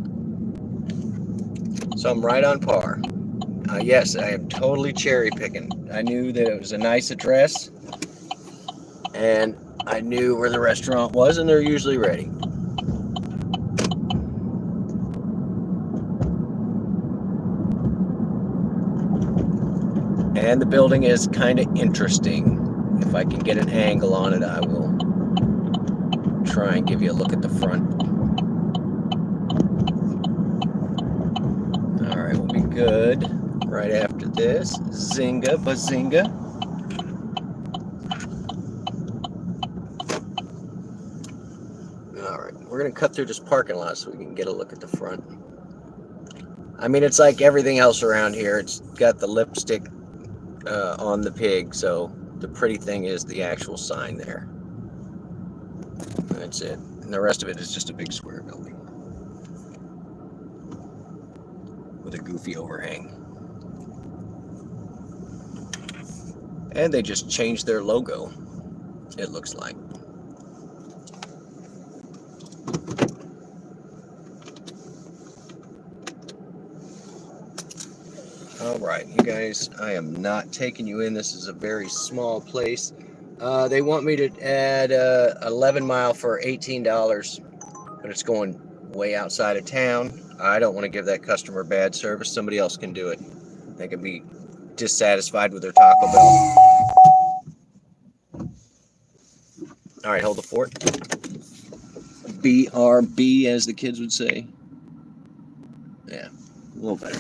So I'm right on par. Yes, I am totally cherry picking. I knew that it was a nice address, and I knew where the restaurant was, and they're usually ready. And the building is kind of interesting. If I can get an angle on it, I will try and give you a look at the front. All right, we'll be good right after this. Zinga bazinga. All right, we're gonna cut through this parking lot so we can get a look at the front. I mean, it's like everything else around here. It's got the lipstick on the pig, so the pretty thing is the actual sign there. That's it. And the rest of it is just a big square building with a goofy overhang. And they just changed their logo, it looks like. All right, you guys, I am not taking you in. This is a very small place. They want me to add 11 mile for $18, but it's going way outside of town. I don't want to give that customer bad service. Somebody else can do it. They can be dissatisfied with their Taco Bell. All right, hold the fort. BRB, as the kids would say. Yeah, a little better.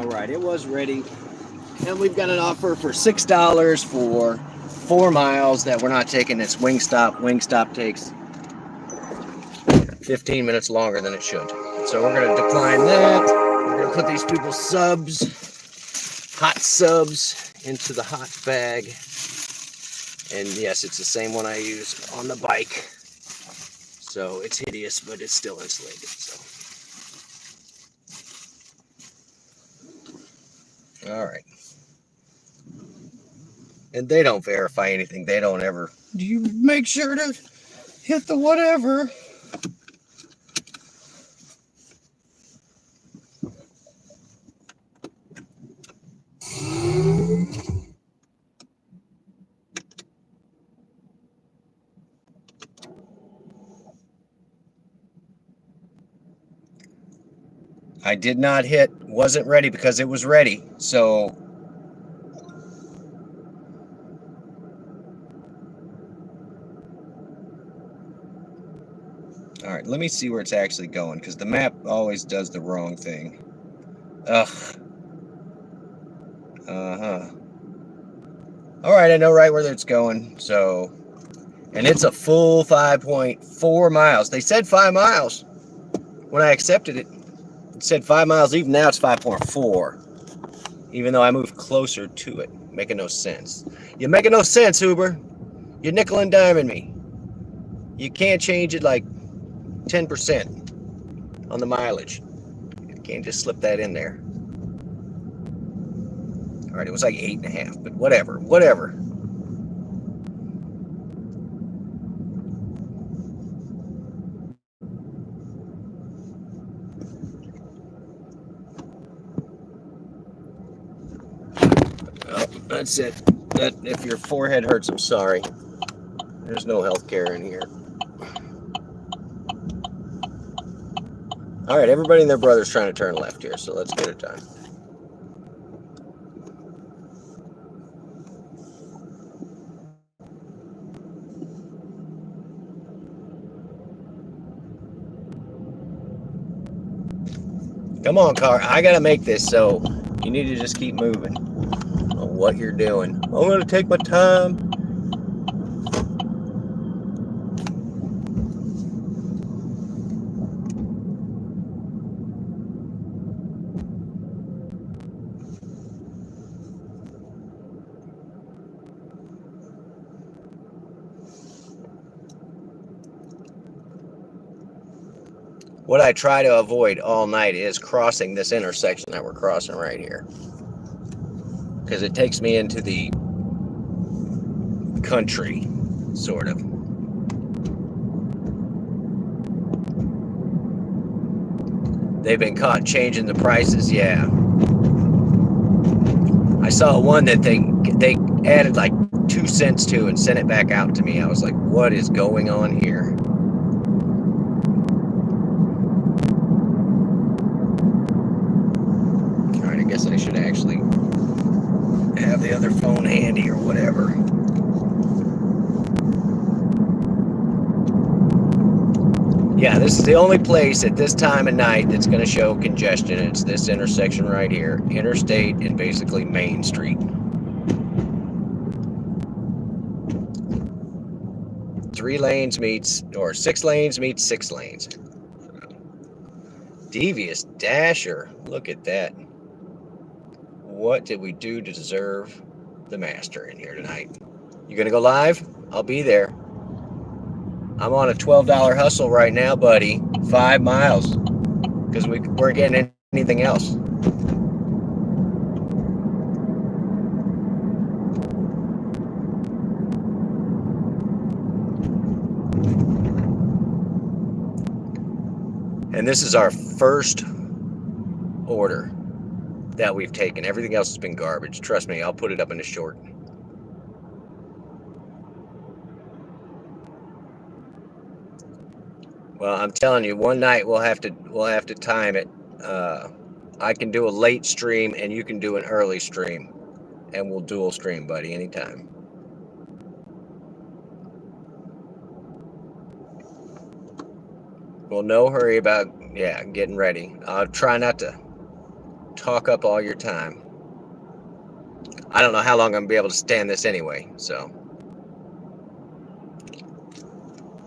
right, it was ready. And we've got an offer for $6 for 4 miles that we're not taking. It's Wingstop. Wingstop takes 15 minutes longer than it should. So we're going to decline that. We're going to put these people's subs, hot subs, into the hot bag. And yes, it's the same one I used on the bike. So it's hideous, but it's still insulated. So. All right. And they don't verify anything. They don't ever. Do you make sure to hit the whatever? I did not hit, wasn't ready because it was ready. So all right, let me see where it's actually going because the map always does the wrong thing. Ugh. Uh-huh. All right, I know right where it's going. So, and it's a full 5.4 miles. They said 5 miles when I accepted it. It said 5 miles. Even now it's 5.4. Even though I moved closer to it. Making no sense. You're making no sense, Uber. You're nickel and diming me. You can't change it like 10% on the mileage. You can't just slip that in there. All right, it was like 8.5, but whatever. Oh, that's it. That if your forehead hurts, I'm sorry. There's no health care in here. All right, everybody and their brother's trying to turn left here, so let's get it done. Come on, car. I got to make this, so you need to just keep moving on what you're doing. I'm going to take my time. What I try to avoid all night is crossing this intersection that we're crossing right here. Because it takes me into the country, sort of. They've been caught changing the prices, yeah. I saw one that they added like 2 cents to and sent it back out to me. I was like, what is going on here? Alright, I guess I should actually have the other phone handy or whatever. Yeah, this is the only place at this time of night that's going to show congestion. It's this intersection right here. Interstate and basically Main Street. 3 lanes meets, or 6 lanes meets 6 lanes. Devious Dasher. Look at that. What did we do to deserve the master in here tonight? You going to go live? I'll be there. I'm on a $12 hustle right now, buddy. 5 miles. Because we weren't getting anything else. And this is our first order that we've taken. Everything else has been garbage. Trust me, I'll put it up in a short. Well, I'm telling you, one night we'll have to time it. I can do a late stream and you can do an early stream, and we'll dual stream, buddy, anytime. Well, no hurry about getting ready. I'll try not to talk up all your time. I don't know how long I'm gonna be able to stand this anyway. So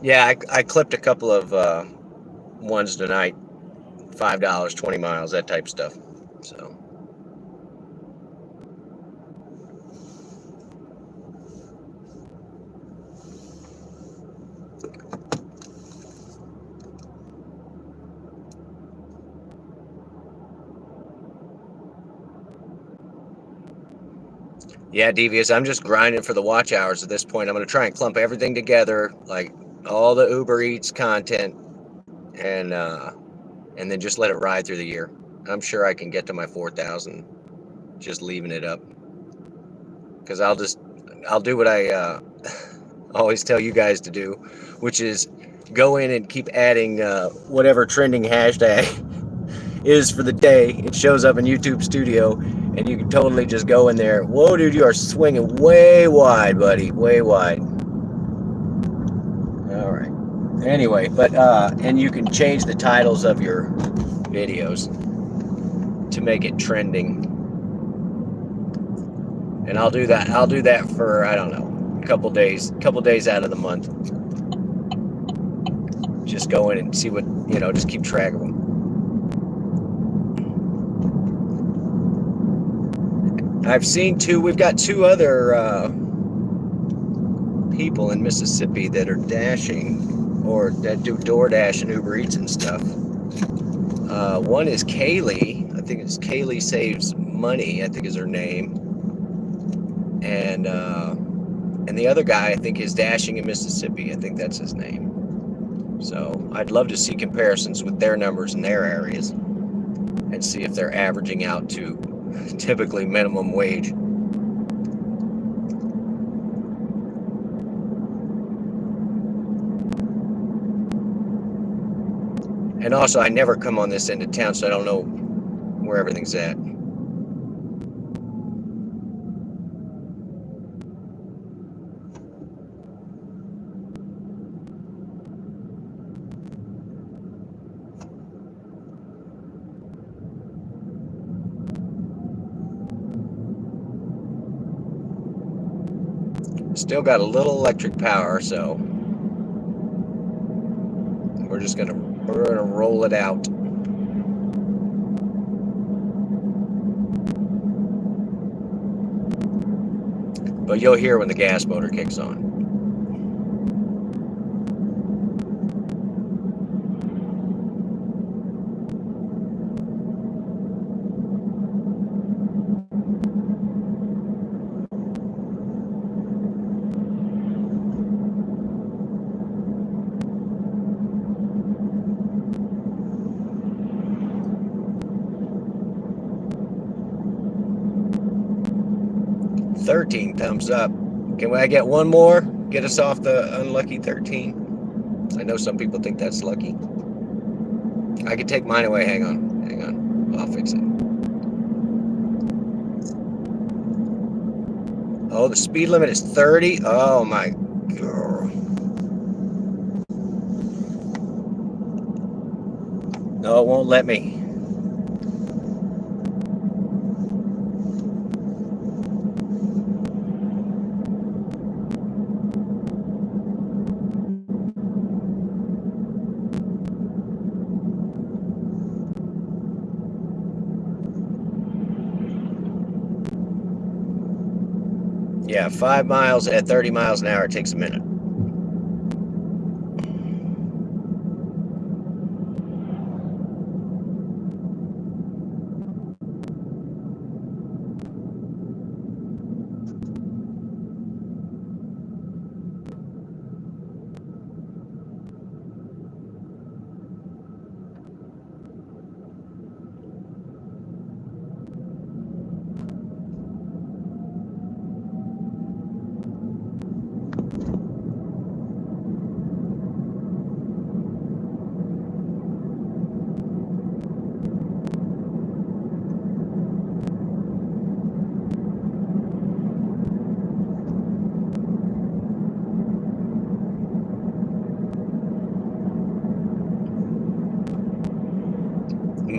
yeah, I clipped a couple of ones tonight. $5, 20 miles, that type of stuff. So. Yeah, Devious, I'm just grinding for the watch hours at this point. I'm going to try and clump everything together, like all the Uber Eats content, and then just let it ride through the year. I'm sure I can get to my 4,000 just leaving it up. Because I'll do what I always tell you guys to do, which is go in and keep adding whatever trending hashtag is for the day. It shows up in YouTube Studio, and you can totally just go in there. Whoa, dude, you are swinging way wide, buddy, way wide. All right. Anyway, but and you can change the titles of your videos to make it trending. And I'll do that. I'll do that for, I don't know, a couple days out of the month. Just go in and see what, just keep track of them. I've seen we've got two other people in Mississippi that are dashing, or that do DoorDash and Uber Eats and stuff. One is Kaylee. I think it's Kaylee Saves Money, I think is her name. And the other guy, I think, is dashing in Mississippi. I think that's his name. So I'd love to see comparisons with their numbers in their areas and see if they're averaging out to typically minimum wage. And also, I never come on this end of town, so I don't know where everything's at. Still got a little electric power, so we're gonna roll it out. But you'll hear when the gas motor kicks on. $13 thumbs up. Can I get one more? Get us off the unlucky 13. I know some people think that's lucky. I can take mine away. Hang on. I'll fix it. Oh, the speed limit is 30. Oh my girl. No, it won't let me. Yeah, 5 miles at 30 miles an hour, it takes a minute.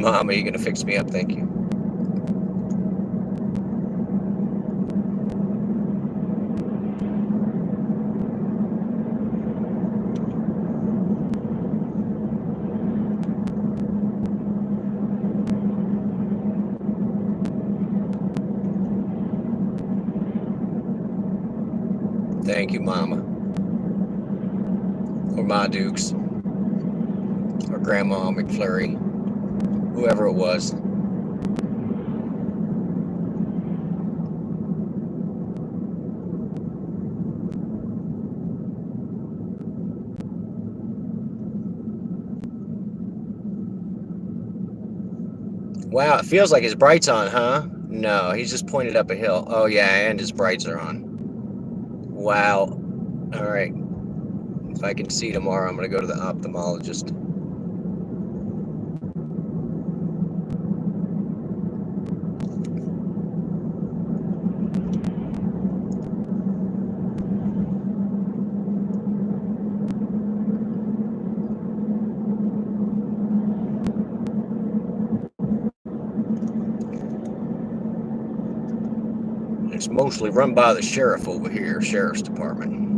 Mom, are you gonna fix me up? Thank you. Thank you, Mama. Or Ma Dukes. Or Grandma McFlurry. Whoever it was. Wow, it feels like his brights on, huh? No, he's just pointed up a hill. Oh yeah, and his brights are on. Wow. All right. If I can see tomorrow, I'm going to go to the ophthalmologist. It's mostly run by the sheriff over here, sheriff's department.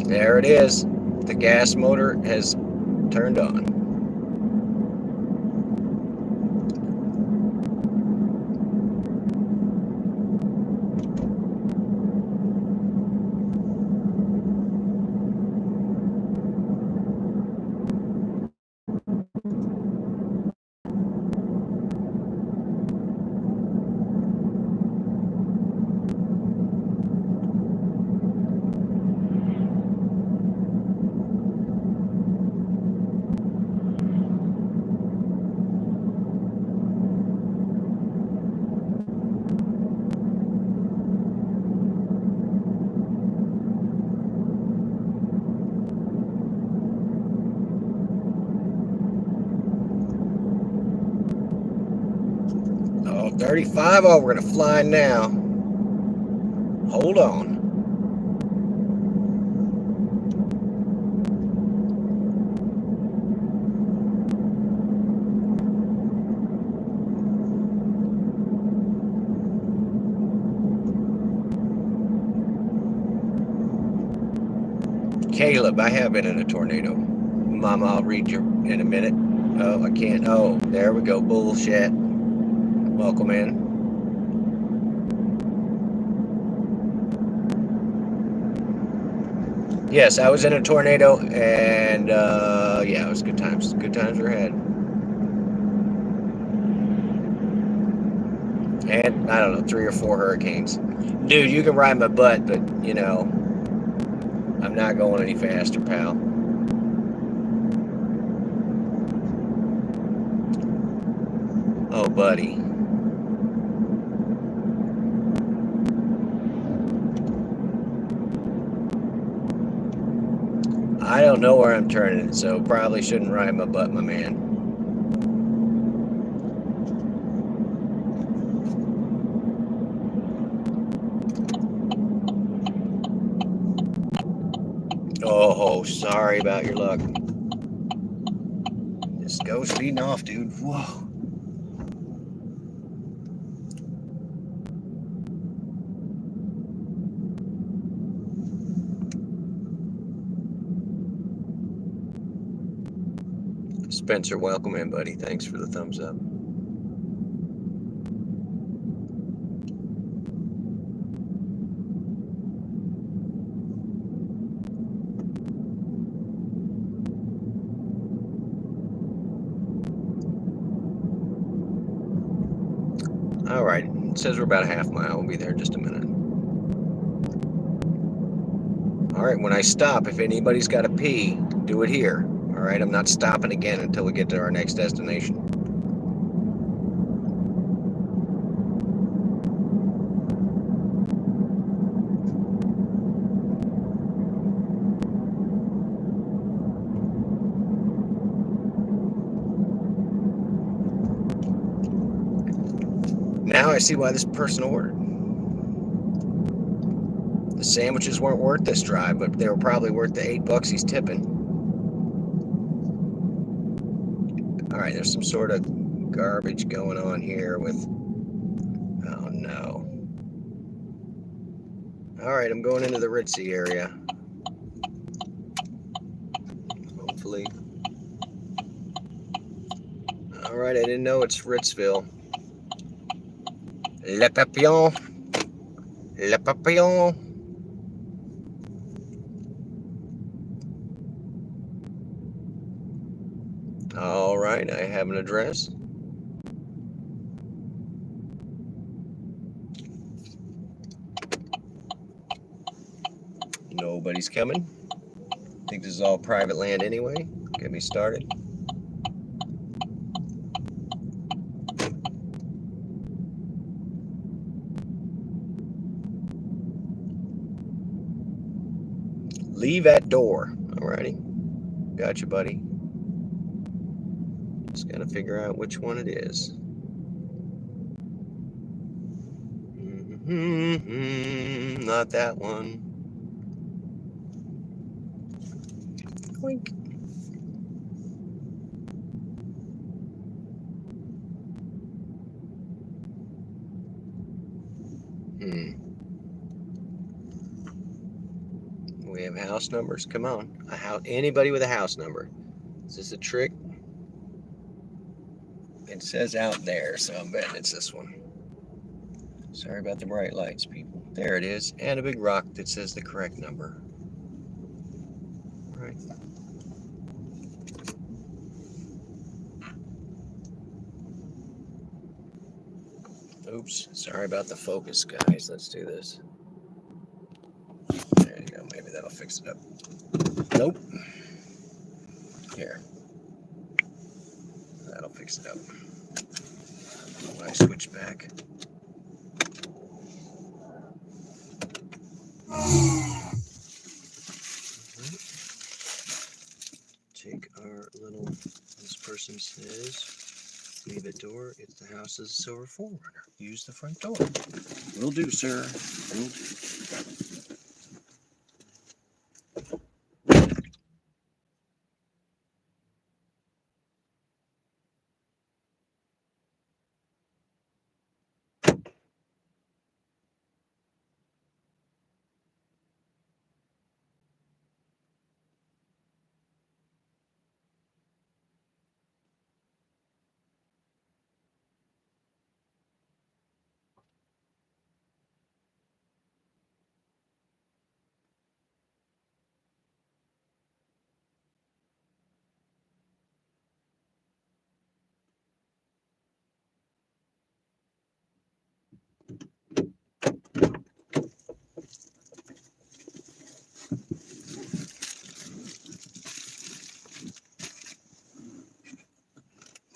There it is. The gas motor has turned on. Oh, 35. Oh, we're going to fly now. Hold on. Caleb, I have been in a tornado. Mama, I'll read you in a minute. Oh, I can't. Oh, there we go. Bullshit. Welcome in. Yes, I was in a tornado, and yeah, it was good times. Good times were had. And I don't know, 3 or 4 hurricanes. Dude, you can ride my butt, but you know, I'm not going any faster, pal. Oh, buddy. I don't know where I'm turning, so probably shouldn't ride my butt, my man. Oh, sorry about your luck. Just go speeding off, dude. Whoa. Spencer, welcome in, buddy. Thanks for the thumbs up. All right, it says we're about a half mile. We'll be there in just a minute. All right, when I stop, if anybody's got to pee, do it here. All right, I'm not stopping again until we get to our next destination. Now I see why this person ordered. The sandwiches weren't worth this drive, but they were probably worth the $8 he's tipping. All right, there's some sort of garbage going on here with... Oh, no. All right, I'm going into the Ritzy area. hopefully. All right, I didn't know it's Ritzville. Le Papillon. Le Papillon. All right, I have an address. Nobody's coming. I think this is all private land anyway. Get me started. Leave at door. Alrighty. Gotcha, buddy. Just gotta figure out which one it is. Not that one. Oink. We have house numbers. Come on. A house. Anybody with a house number. Is this a trick? It says out there, so I'm betting it's this one. Sorry about the bright lights, people. There it is. And a big rock that says the correct number. Right. Oops. Sorry about the focus, guys. Let's do this. There you go. Maybe that'll fix it up. Nope. Here. That'll fix it up. When I switch back. Take our little, this person says, leave at door if the house is a silver 4Runner. Use the front door. Will do, sir. Will do.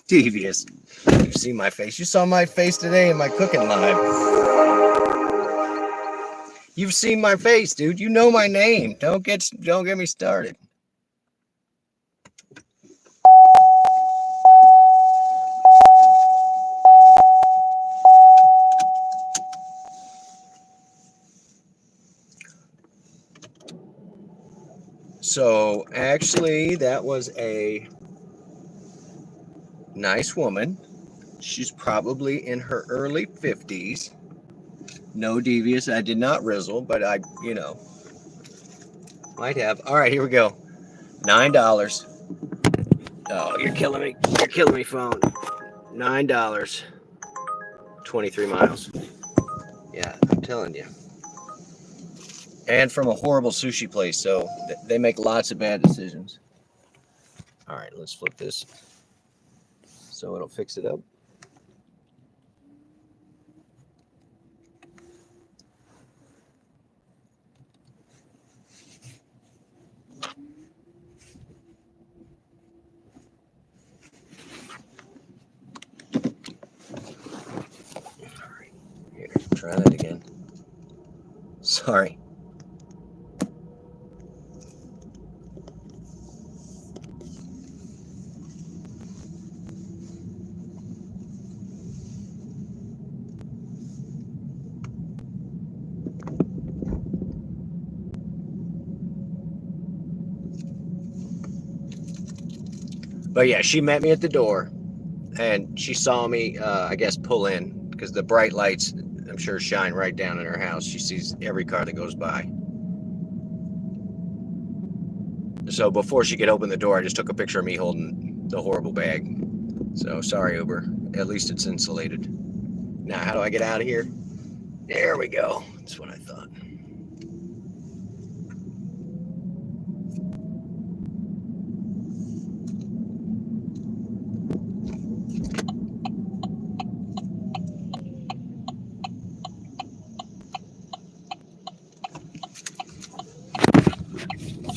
Devious. You've seen my face. You saw my face today in my cooking live. You've seen my face, dude. You know my name. Don't get me started. So actually, that was a nice woman. She's probably in her early 50s. No, Devious. I did not rizzle, but I, might have. All right, here we go. $9. Oh, you're killing me. You're killing me, phone. $9. 23 miles. Yeah, I'm telling you. And from a horrible sushi place, so they make lots of bad decisions. All right, let's flip this so it'll fix it up. All right, here, try that again. Sorry. But yeah, she met me at the door, and she saw me, I guess, pull in, because the bright lights, I'm sure, shine right down in her house. She sees every car that goes by. So before she could open the door, I just took a picture of me holding the horrible bag. So sorry, Uber. At least it's insulated. Now, how do I get out of here? There we go. That's what I thought.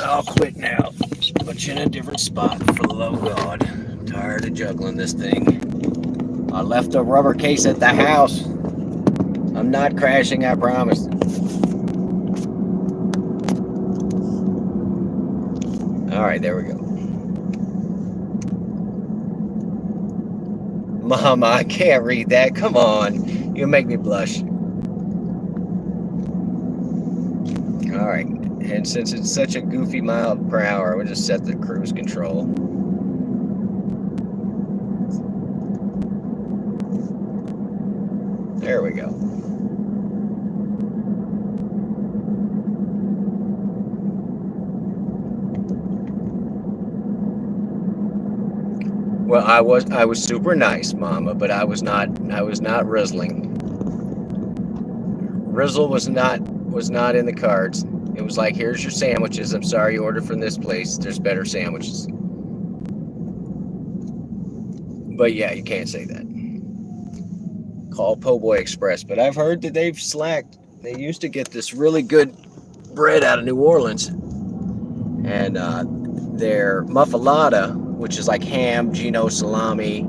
I'll quit now. Just put you in a different spot for the love of God. I'm tired of juggling this thing. I left a rubber case at the house. I'm not crashing, I promise. All right, there we go. Mama, I can't read that. Come on. You'll make me blush. All right. And since it's such a goofy mile per hour, we'll just set the cruise control. There we go. Well, I was super nice, Mama, but I was not rizzling. Rizzle was not in the cards. It was like, here's your sandwiches. I'm sorry you ordered from this place. There's better sandwiches. But yeah, you can't say that. Call Po' Boy Express. But I've heard that they've slacked. They used to get this really good bread out of New Orleans. And their muffalata, which is like ham, Gino salami,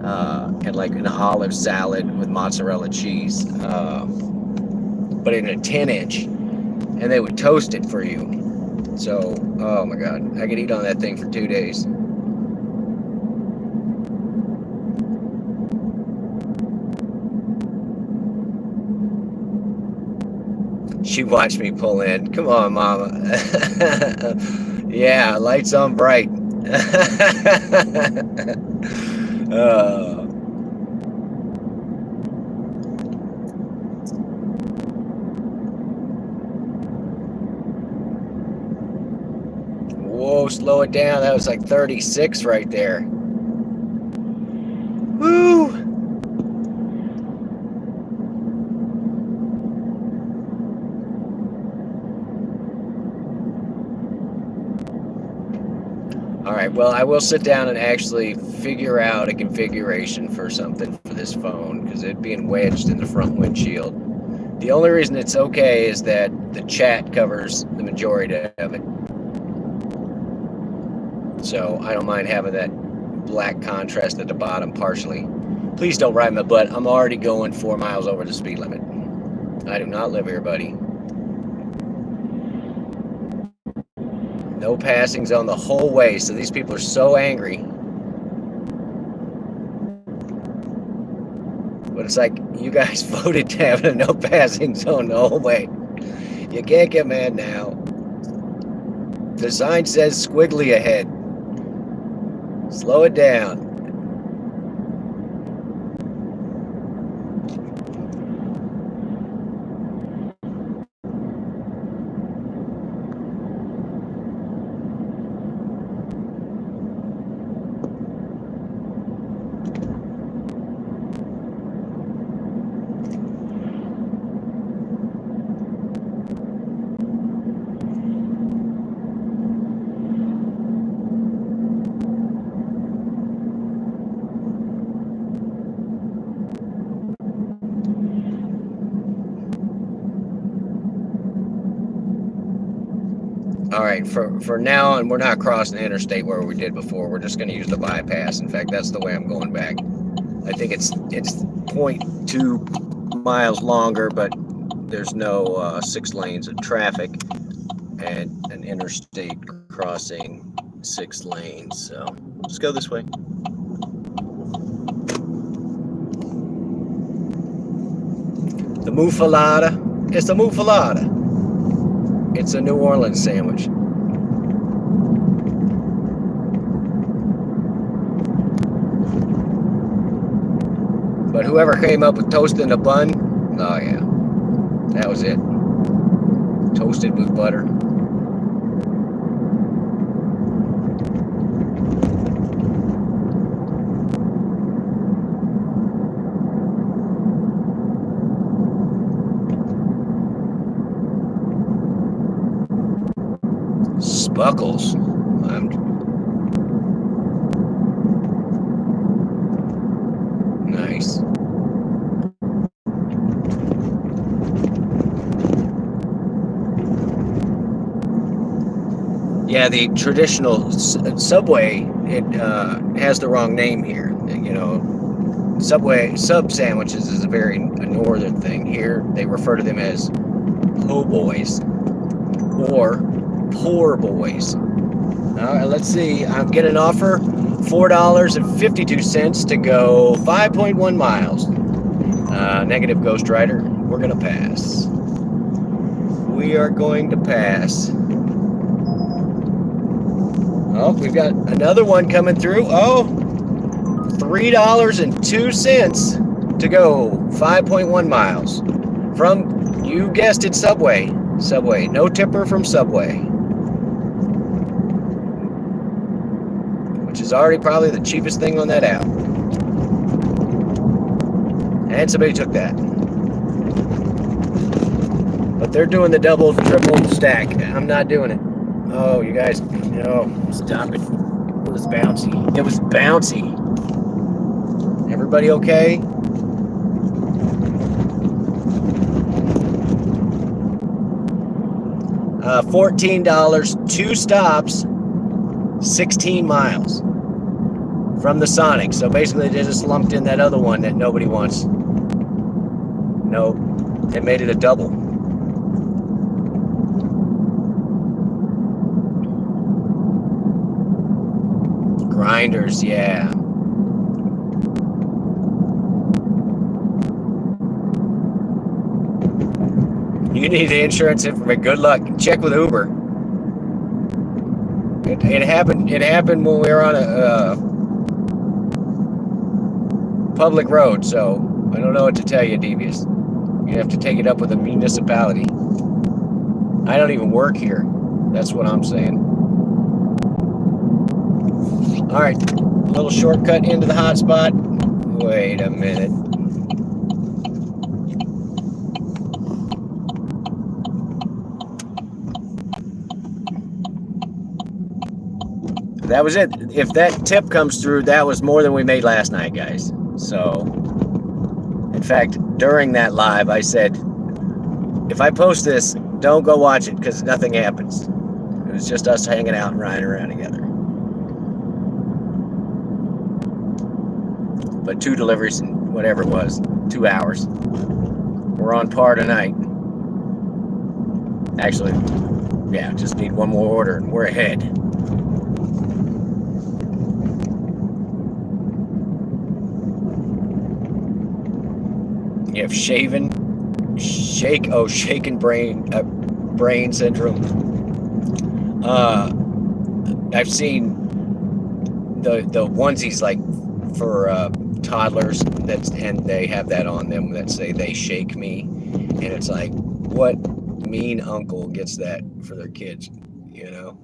and like an olive salad with mozzarella cheese. But in a 10-inch. And they would toast it for you. So, oh my God, I could eat on that thing for 2 days. She watched me pull in. Come on, Mama. Yeah, lights on bright. Whoa, slow it down. That was like 36 right there. Woo! All right, well, I will sit down and actually figure out a configuration for something for this phone because it being wedged in the front windshield. The only reason it's okay is that the chat covers the majority of it. So I don't mind having that black contrast at the bottom partially. Please don't ride my butt. I'm already going 4 miles over the speed limit. I do not live here, buddy. No passings on the whole way, so these people are so angry. But it's like, you guys voted to have a no passing zone the whole way. You can't get mad now. The sign says squiggly ahead. Slow it down. All right, for now on, we're not crossing the interstate where we did before. We're just going to use the bypass. In fact, that's the way I'm going back. I think it's 0.2 miles longer, but there's no 6 lanes of traffic and an interstate crossing 6 lanes. So let's go this way. The muffalata. It's the muffalata. It's a New Orleans sandwich. But whoever came up with toasting a bun, oh yeah, that was it. Toasted with butter. buckles. Nice. Yeah, the traditional Subway, it has the wrong name here. You know, Subway sub sandwiches is a very northern thing. Here, they refer to them as po' boys or poor boys. All right, let's see. I'm getting an offer, $4.52 to go 5.1 miles. Negative Ghost Rider. We're gonna pass. We are going to pass. Oh, we've got another one coming through. Oh, $3.02 to go 5.1 miles from, you guessed it, Subway. Subway. No tipper from Subway, which is already probably the cheapest thing on that app. And somebody took that. But they're doing the double, triple stack. I'm not doing it. Oh, you guys, no, stop it. It was bouncy. It was bouncy. Everybody okay? $14, 2 stops, 16 miles from the Sonic. So basically they just lumped in that other one that nobody wants. Nope, they made it a double. Grinders, yeah. You need the insurance information. Good luck. Check with Uber. It happened. It happened when we were on a public road. So I don't know what to tell you, Devious. You have to take it up with the municipality. I don't even work here. That's what I'm saying. All right, little shortcut into the hotspot. Wait a minute. That was it. If that tip comes through, that was more than we made last night, guys. So, in fact, during that live, I said, if I post this, don't go watch it because nothing happens. It was just us hanging out and riding around together. But 2 deliveries in whatever it was, 2 hours. We're on par tonight. Actually, yeah, just need one more order and we're ahead. You have shaken brain syndrome. I've seen the onesies like for toddlers and they have that on them that say they shake me, and it's like, what mean uncle gets that for their kids, you know?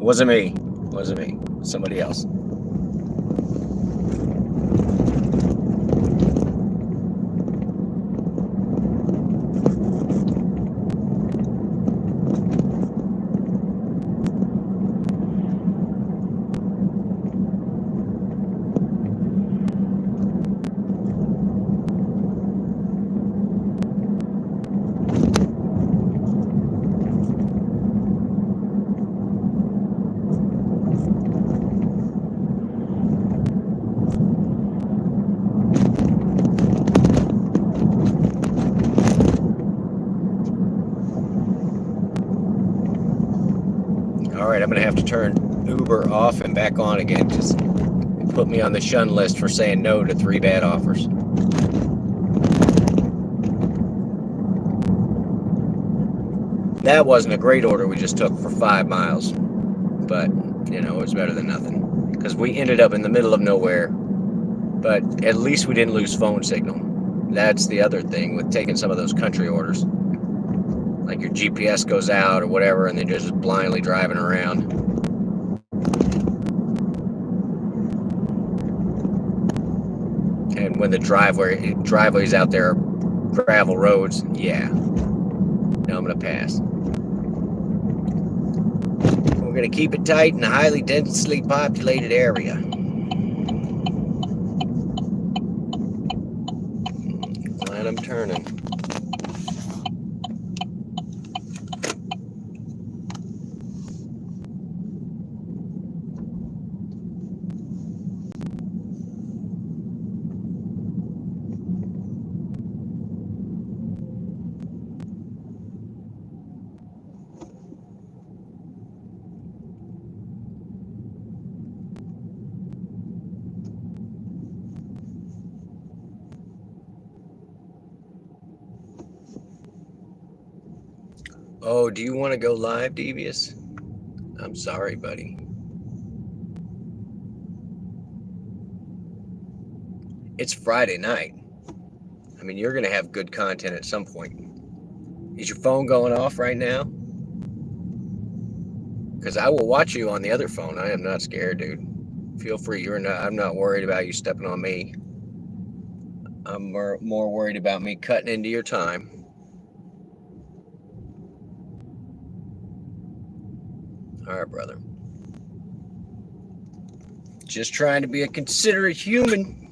Wasn't me. Somebody else. All right, I'm gonna have to turn Uber off and back on again. Just put me on the shun list for saying no to 3 bad offers. That wasn't a great order we just took for 5 miles, but you know, it was better than nothing because we ended up in the middle of nowhere, but at least we didn't lose phone signal. That's the other thing with taking some of those country orders. Like your GPS goes out or whatever, and then you're just blindly driving around. And when the driveways out there are gravel roads, yeah. No, I'm gonna pass. We're gonna keep it tight in a highly densely populated area. Glad I'm turning. Oh, do you want to go live, Devious? I'm sorry, buddy. It's Friday night. I mean, you're going to have good content at some point. Is your phone going off right now? Because I will watch you on the other phone. I am not scared, dude. Feel free. I'm not worried about you stepping on me. I'm more worried about me cutting into your time. All right, brother. Just trying to be a considerate human.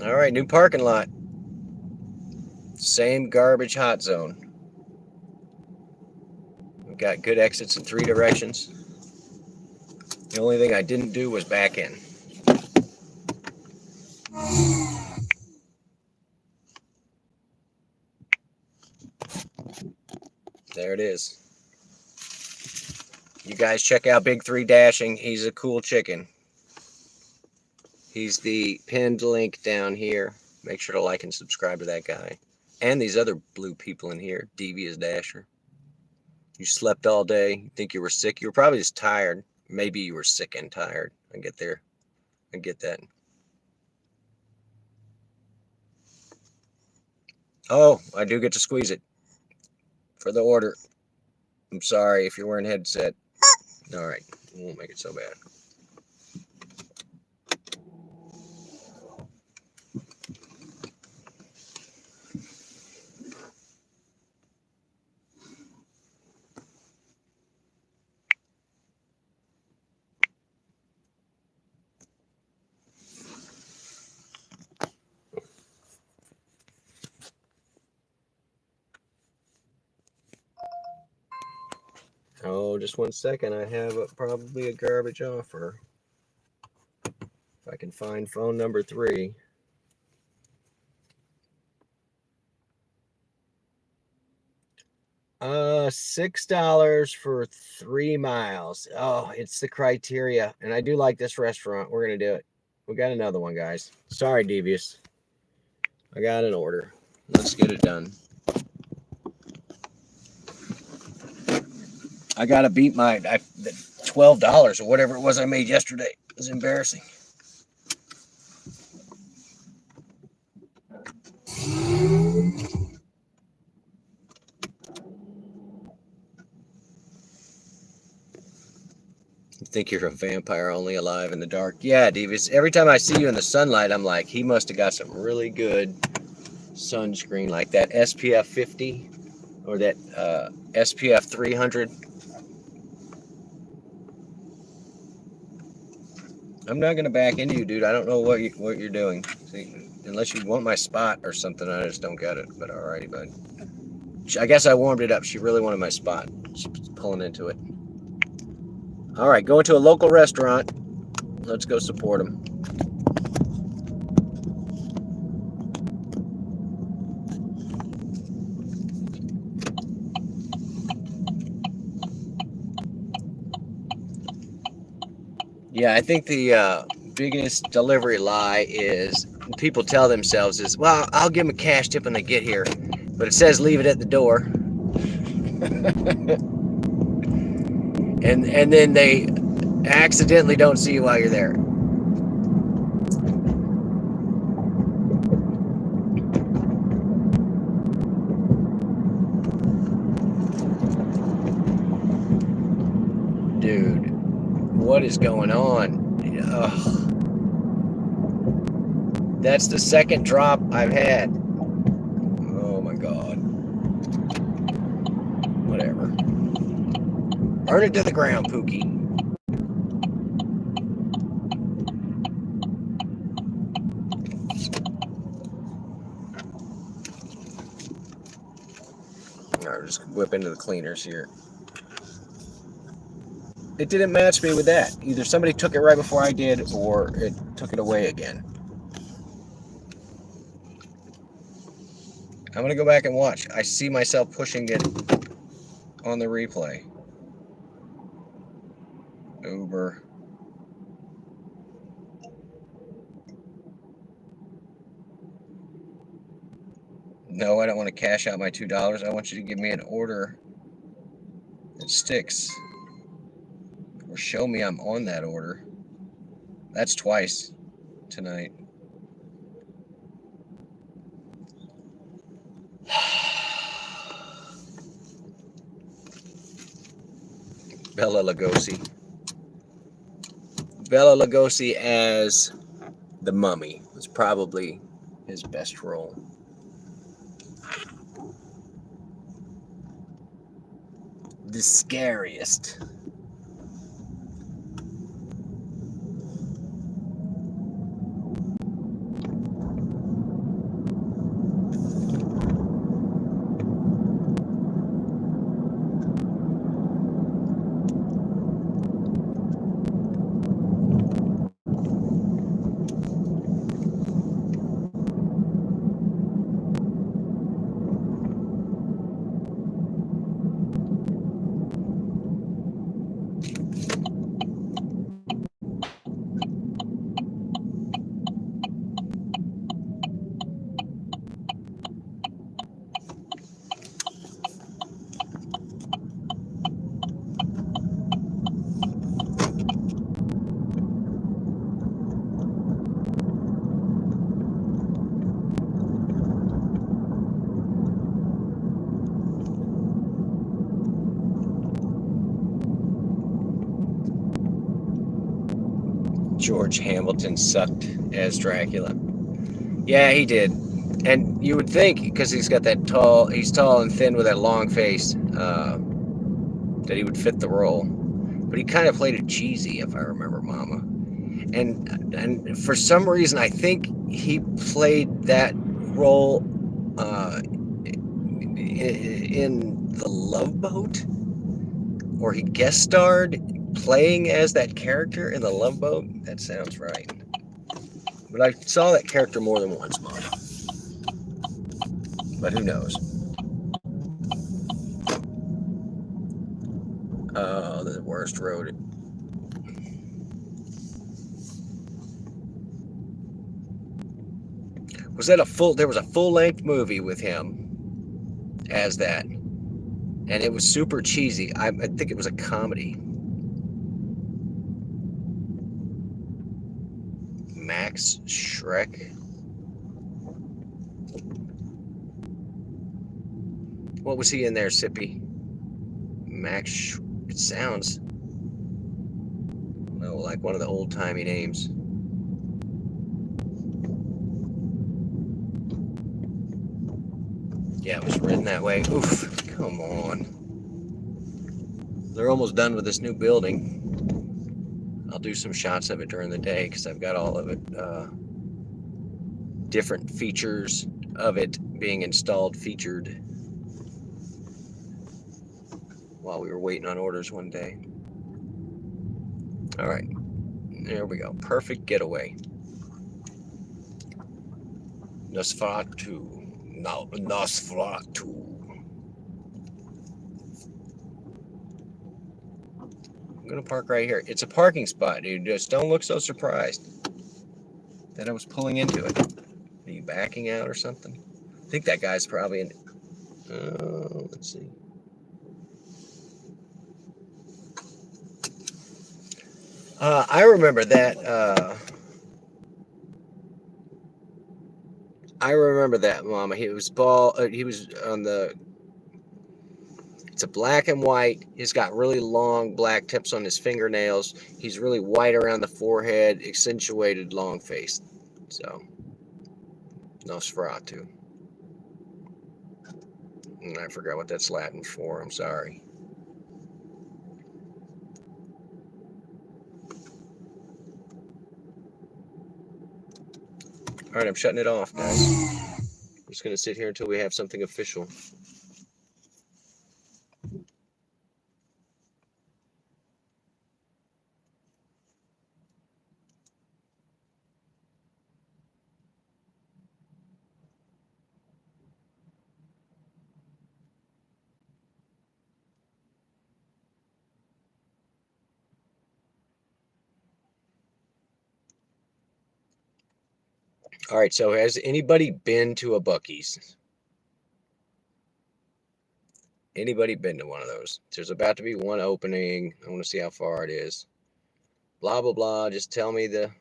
All right, new parking lot. Same garbage hot zone. We've got good exits in 3 directions. The only thing I didn't do was back in. There it is. You guys check out Big 3 Dashing. He's a cool chicken. He's the pinned link down here. Make sure to like and subscribe to that guy. And these other blue people in here. Devious Dasher. You slept all day. You think you were sick. You were probably just tired. Maybe you were sick and tired. I get there. I get that. Oh, I do get to squeeze it for the order. I'm sorry if you're wearing a headset. All right. Won't make it so bad. Oh, just 1 second. I have probably a garbage offer. If I can find phone number 3. $6 for 3 miles. Oh, it's the criteria. And I do like this restaurant. We're gonna do it. We got another one, guys. Sorry, Devious. I got an order. Let's get it done. I gotta beat my $12 or whatever it was I made yesterday. It was embarrassing. You think you're a vampire only alive in the dark? Yeah, Devious. Every time I see you in the sunlight, I'm like, he must have got some really good sunscreen, like that SPF 50 or that SPF 300. I'm not gonna back into you, dude. I don't know what you're doing. See, unless you want my spot or something, I just don't get it. But alrighty, bud. I guess I warmed it up. She really wanted my spot. She's pulling into it. All right, going to a local restaurant. Let's go support them. Yeah, I think the biggest delivery lie is people tell themselves is, well, I'll give them a cash tip when they get here, but it says leave it at the door. and then they accidentally don't see you while you're there. What is going on? Ugh. That's the second drop I've had. Oh my God. Whatever. Burn it to the ground, Pookie. Alright, just whip into the cleaners here. It didn't match me with that. Either somebody took it right before I did, or it took it away again. I'm gonna go back and watch. I see myself pushing it on the replay. Uber. No, I don't want to cash out my $2. I want you to give me an order that sticks. Or show me I'm on that order. That's twice tonight. Bela Lugosi. Bela Lugosi as the Mummy was probably his best role. The scariest. George Hamilton sucked as Dracula. Yeah, he did. And you would think, because he's got that he's tall and thin with that long face, that he would fit the role. But he kind of played it cheesy, if I remember, Mama. And for some reason, I think he played that role in The Love Boat, or he guest starred playing as that character in The Love Boat. That sounds right. But I saw that character more than once, Mom. But who knows? Oh, the worst road. Was that a full? There was a full-length movie with him as that, and it was super cheesy. I think it was a comedy. Max Shrek. What was he in there, Sippy? Max. It sounds, no, like one of the old-timey names. Yeah, it was written that way. Oof, come on. They're almost done with this new building. I'll do some shots of it during the day because I've got all of it, different features of it being installed, featured while we were waiting on orders one day. All right, there we go. Perfect getaway. Nosferatu. No, Nosferatu. I'm gonna park right here. It's a parking spot, dude. Just don't look so surprised that I was pulling into it. Are you backing out or something? I think that guy's probably in. Oh, let's see. I remember that. I remember that, Mama. He was bald. He was on the. It's a black and white. He's got really long black tips on his fingernails. He's really white around the forehead, accentuated long face. So, Nosferatu. And I forgot what that's Latin for. I'm sorry. All right, I'm shutting it off, guys. I'm just going to sit here until we have something official. All right, so has anybody been to a Buc-ee's? Anybody been to one of those? There's about to be one opening. I want to see how far it is. Blah, blah, blah. Just tell me the...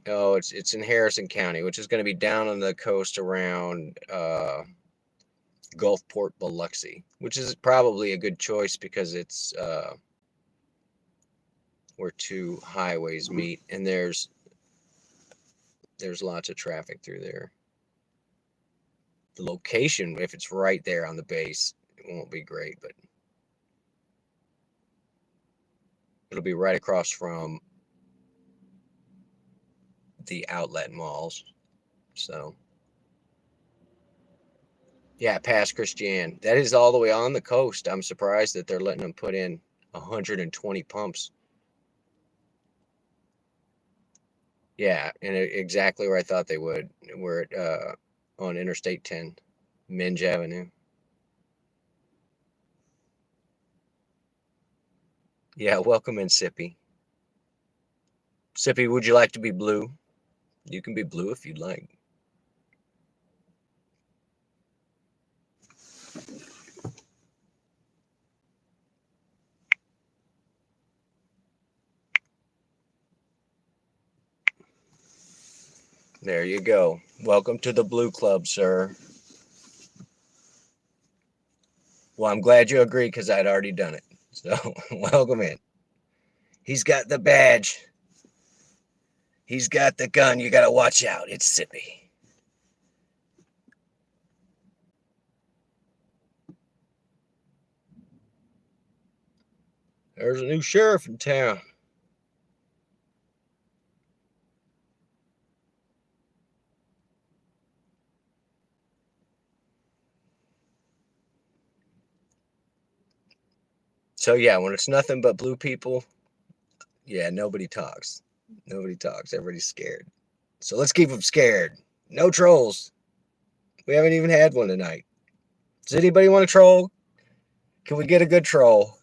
Oh, it's in Harrison County, which is going to be down on the coast around Gulfport, Biloxi, which is probably a good choice because it's where two highways meet, and there's lots of traffic through there. The location, if it's right there on the base, it won't be great, but it'll be right across from the outlet malls. So, yeah, past Christian. That is all the way on the coast. I'm surprised that they're letting them put in 120 pumps. Yeah, and exactly where I thought they would. We're at on Interstate 10, Minge Avenue. Yeah, welcome in, Sippy. Sippy, would you like to be blue? You can be blue if you'd like. There you go. Welcome to the Blue Club, sir. Well, I'm glad you agree because I'd already done it. So, welcome in. He's got the badge. He's got the gun. You got to watch out. It's Sippy. There's a new sheriff in town. So, yeah, when it's nothing but blue people, yeah, nobody talks. Nobody talks. Everybody's scared. So let's keep them scared. No trolls. We haven't even had one tonight. Does anybody want to troll? Can we get a good troll?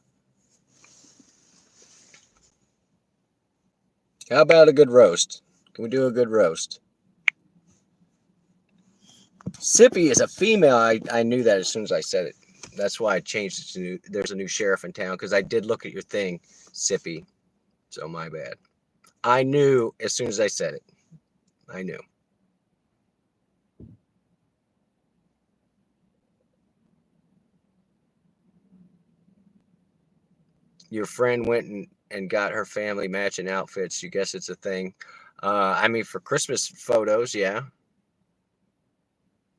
How about a good roast? Can we do a good roast? Sippy is a female. I knew that as soon as I said it. That's why I changed it to there's a new sheriff in town, because I did look at your thing, Sippy. So my bad. I knew as soon as I said it. I knew. Your friend went and got her family matching outfits. You guess it's a thing. I mean, for Christmas photos, yeah.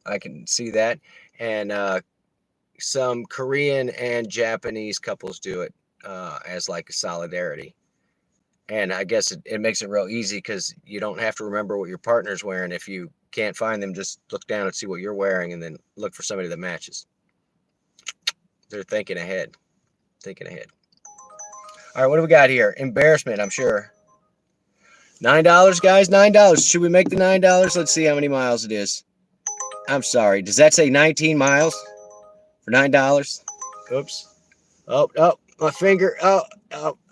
I can see that. And some Korean and Japanese couples do it as like a solidarity. And I guess it makes it real easy because you don't have to remember what your partner's wearing. If you can't find them, just look down and see what you're wearing and then look for somebody that matches. They're thinking ahead. Thinking ahead. All right, what do we got here? Embarrassment, I'm sure. $9, guys? $9. Should we make the $9? Let's see how many miles it is. I'm sorry. Does that say 19 miles for $9? Oops. Oh, my finger. Oh,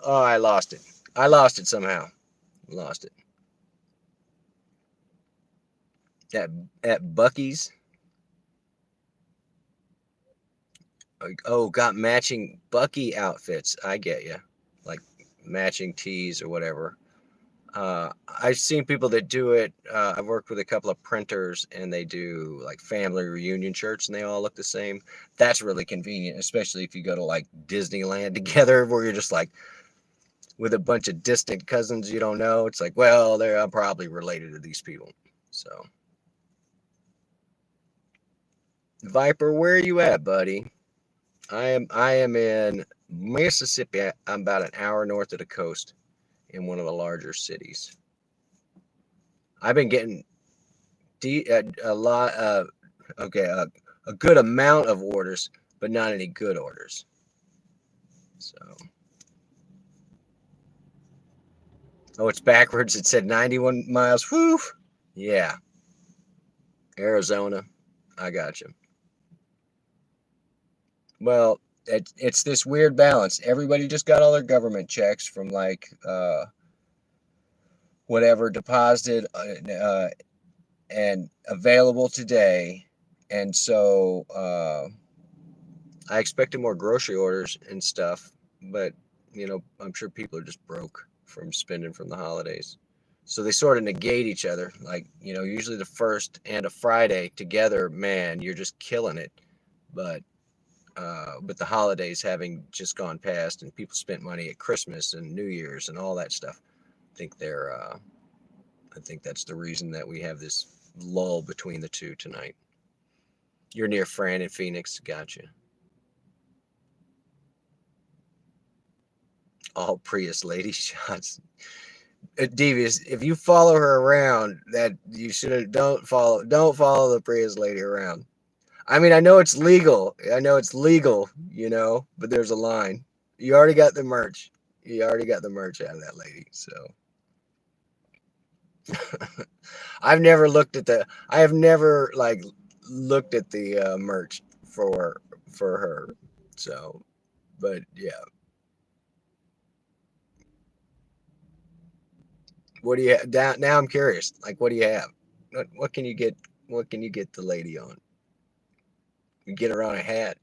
I lost it. I lost it somehow. Lost it. At Buc-ee's. Oh, got matching Bucky outfits. I get you. Like matching tees or whatever. I've seen people that do it. I've worked with a couple of printers and they do like family reunion shirts and they all look the same. That's really convenient, especially if you go to like Disneyland together where you're just like with a bunch of distant cousins you don't know. It's like, well, I'm probably related to these people. So, Viper, where are you at, buddy? I am in Mississippi. I'm about an hour north of the coast in one of the larger cities. I've been getting a lot of a good amount of orders, but not any good orders. So, oh, it's backwards. It said 91 miles. Whew. Yeah, Arizona. I got you. Well, it's this weird balance. Everybody just got all their government checks from like whatever deposited and available today, and so I expected more grocery orders and stuff, but I'm sure people are just broke from spending from the holidays. So they sort of negate each other. Like, usually the first and a Friday together, man, you're just killing it. But with the holidays having just gone past and people spent money at Christmas and New Year's and all that stuff, I think that's the reason that we have this lull between the two tonight. You're near Fran in Phoenix. Gotcha. All Prius lady shots. Devious, if you follow her around, that you should have don't follow the Prius lady around. I mean, I know it's legal, but there's a line. You already got the merch out of that lady. So I have never looked at the merch for her. So, but yeah. What do you have? Now I'm curious. Like, what do you have? What can you get? What can you get the lady on? You get her on a hat.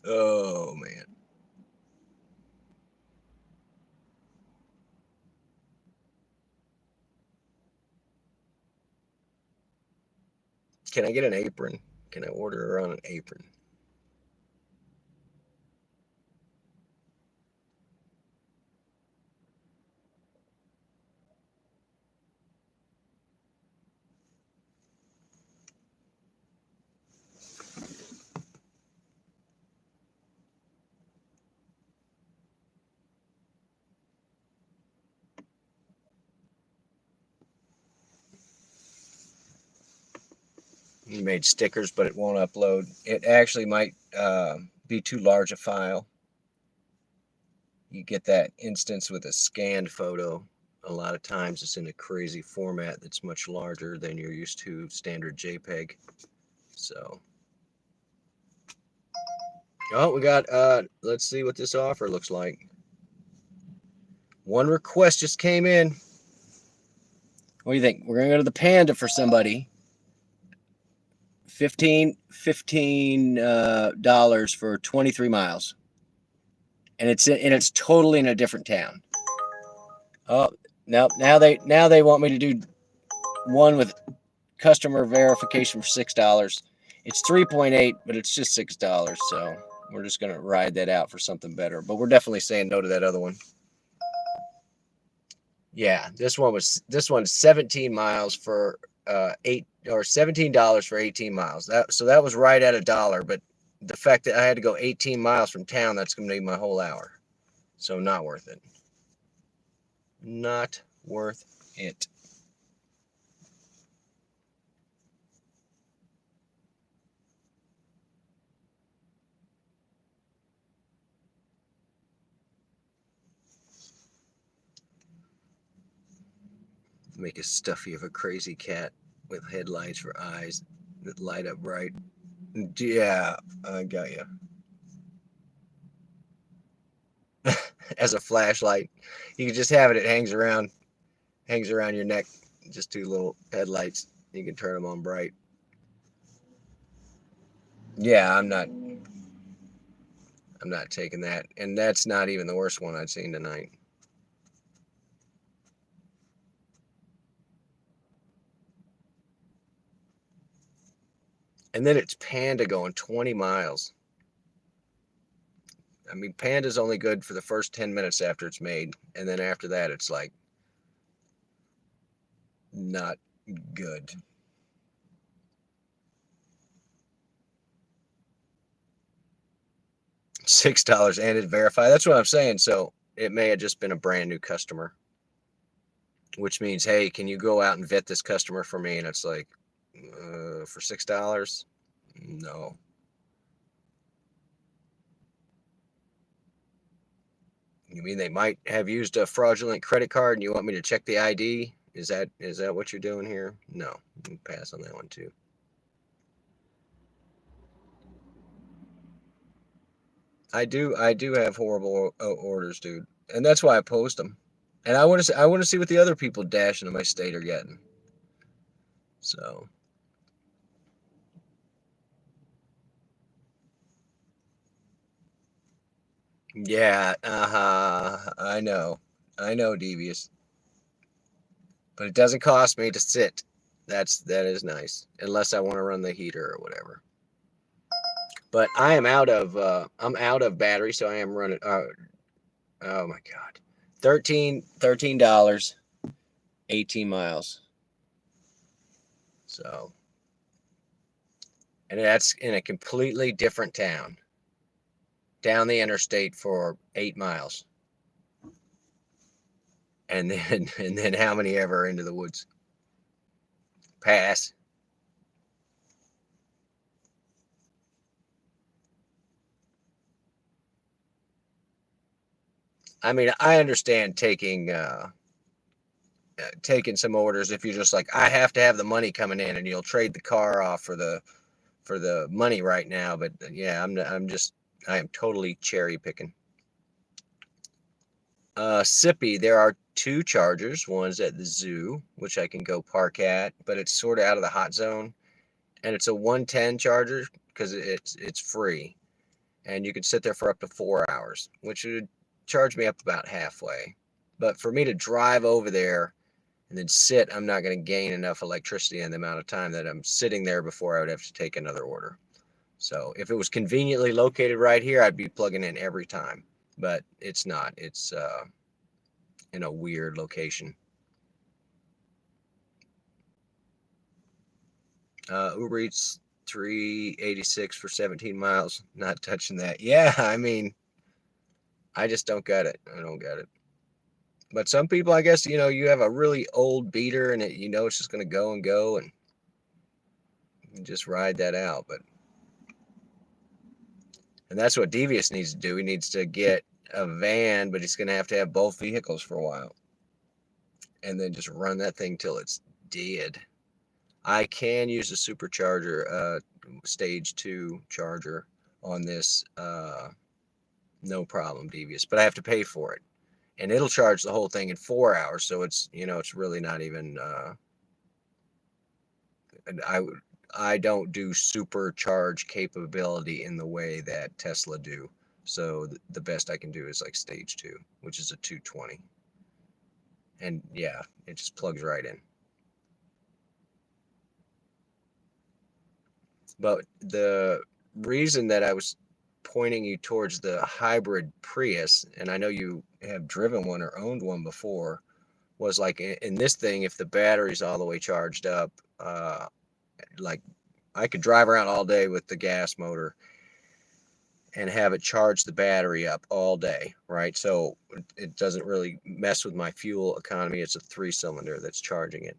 Oh man. Can I get an apron? Can I order her on an apron? You made stickers, but it won't upload. It actually might be too large a file. You get that instance with a scanned photo. A lot of times it's in a crazy format that's much larger than you're used to standard JPEG. So, oh, we got, let's see what this offer looks like. One request just came in. What do you think? We're going to go to the Panda for somebody. $15 for 23 miles. And it's totally in a different town. Oh, no, now they want me to do one with customer verification for $6. It's 3.8, but it's just $6. So we're just going to ride that out for something better. But we're definitely saying no to that other one. Yeah, this one's 17 miles for $17 for 18 miles. So that was right at $1, but the fact that I had to go 18 miles from town, that's going to be my whole hour. So not worth it. Not worth it. Make a stuffy of a crazy cat with headlights for eyes that light up bright. Yeah, I got you. As a flashlight, you can just have it. It hangs around your neck. Just two little headlights. You can turn them on bright. Yeah, I'm not I'm not taking that. And that's not even the worst one I've seen tonight. And then it's Panda going 20 miles. I mean, Panda's only good for the first 10 minutes after it's made. And then after that, it's like not good. $6 and it verify. That's what I'm saying. So it may have just been a brand new customer, which means, hey, can you go out and vet this customer for me? And it's like, for $6? No. You mean they might have used a fraudulent credit card and you want me to check the ID? Is that what you're doing here? No. Pass on that one too. I do have horrible orders, dude. And that's why I post them. And I want to see what the other people dashing in my state are getting. So, yeah, I know. I know, Devious. But it doesn't cost me to sit. That is nice. Unless I want to run the heater or whatever. But I am out of I'm out of battery, so I am running oh my god. $13, 18 miles. So, and that's in a completely different town. Down the interstate for 8 miles. And then how many ever into the woods? Pass. I mean, I understand taking some orders if you're just like, I have to have the money coming in, and you'll trade the car off for the money right now. But yeah, I am totally cherry picking. Sippy, there are 2 chargers. One's at the zoo, which I can go park at, but it's sort of out of the hot zone, and it's a 110 charger because it's free, and you can sit there for up to 4 hours, which would charge me up about halfway. But for me to drive over there and then sit, I'm not going to gain enough electricity in the amount of time that I'm sitting there before I would have to take another order. So if it was conveniently located right here, I'd be plugging in every time, but it's not. It's in a weird location. Uber Eats 386 for 17 miles. Not touching that. Yeah, I mean, I just don't get it. I don't get it. But some people, I guess, you have a really old beater and it's just going to go and go and just ride that out. And that's what Devious needs to do. He needs to get a van, but he's going to have both vehicles for a while. And then just run that thing till it's dead. I can use a supercharger, stage 2 charger on this, no problem, Devious. But I have to pay for it. And it'll charge the whole thing in 4 hours. So it's really not even, I don't do supercharge capability in the way that Tesla do. So the best I can do is like stage 2, which is a 220. And yeah, it just plugs right in. But the reason that I was pointing you towards the hybrid Prius, and I know you have driven one or owned one before, was like in this thing, if the battery's all the way charged up, like I could drive around all day with the gas motor and have it charge the battery up all day, right? So it doesn't really mess with my fuel economy. It's a 3-cylinder that's charging it.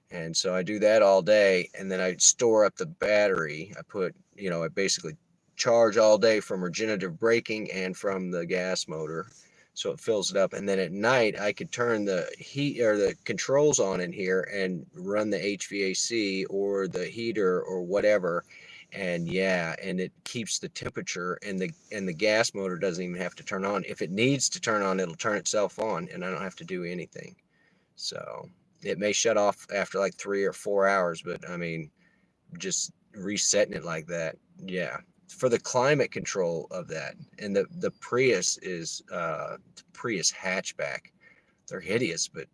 And so I do that all day, and then I store up the battery. I basically charge all day from regenerative braking and from the gas motor. So it fills it up. And then at night, I could turn the heat or the controls on in here and run the HVAC or the heater or whatever. And yeah, and it keeps the temperature, and the gas motor doesn't even have to turn on. If it needs to turn on, it'll turn itself on, and I don't have to do anything. So it may shut off after like 3 or 4 hours, but I mean, just resetting it like that, yeah, for the climate control of that. And the Prius is Prius hatchback. They're hideous, but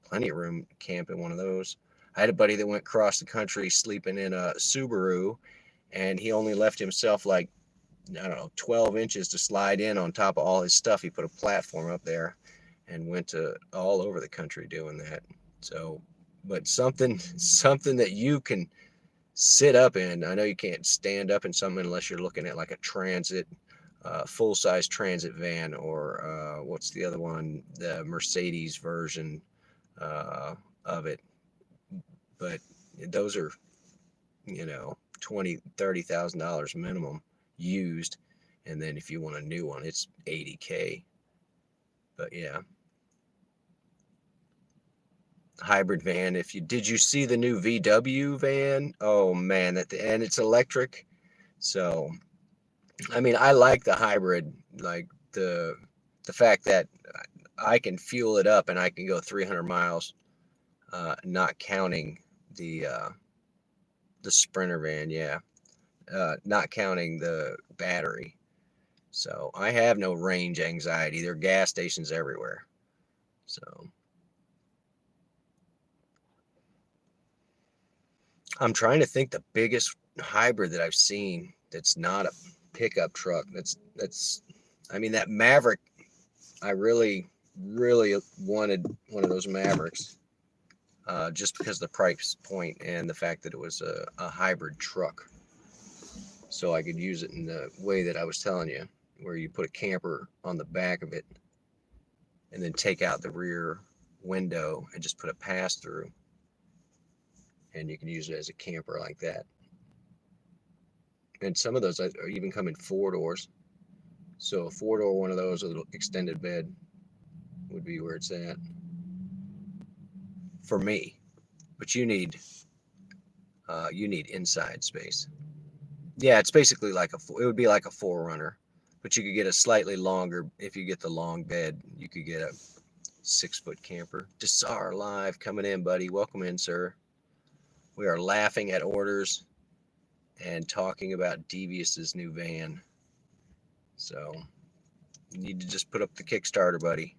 plenty of room to camp in one of those. I had a buddy that went across the country sleeping in a Subaru, and he only left himself like, I don't know, 12 inches to slide in on top of all his stuff. He put a platform up there and went to all over the country doing that. So, but something that you can sit up in. I know you can't stand up in something unless you're looking at like a transit, full-size transit van, or what's the other one? The Mercedes version of it. But those are, $20,000-$30,000 minimum used, and then if you want a new one, it's $80K. But yeah, hybrid van. Did you see the new VW van? Oh man, and it's electric. So I mean, I like the hybrid, like the fact that I can fuel it up and I can go 300 miles, not counting the Sprinter van. Yeah, not counting the battery. So I have no range anxiety. There are gas stations everywhere. So I'm trying to think the biggest hybrid that I've seen that's not a pickup truck. I mean, that Maverick, I really wanted one of those Mavericks, just because of the price point and the fact that it was a hybrid truck. So I could use it in the way that I was telling you, where you put a camper on the back of it and then take out the rear window and just put a pass through. And you can use it as a camper like that. And some of those are even come in 4 doors. So a 4-door one of those with an extended bed would be where it's at for me. But you need inside space. Yeah, it's basically it would be like a 4Runner, but you could get a slightly longer. If you get the long bed, you could get a 6-foot camper. Desar Live coming in, buddy. Welcome in, sir. We are laughing at orders and talking about Devious's new van. So you need to just put up the Kickstarter, buddy.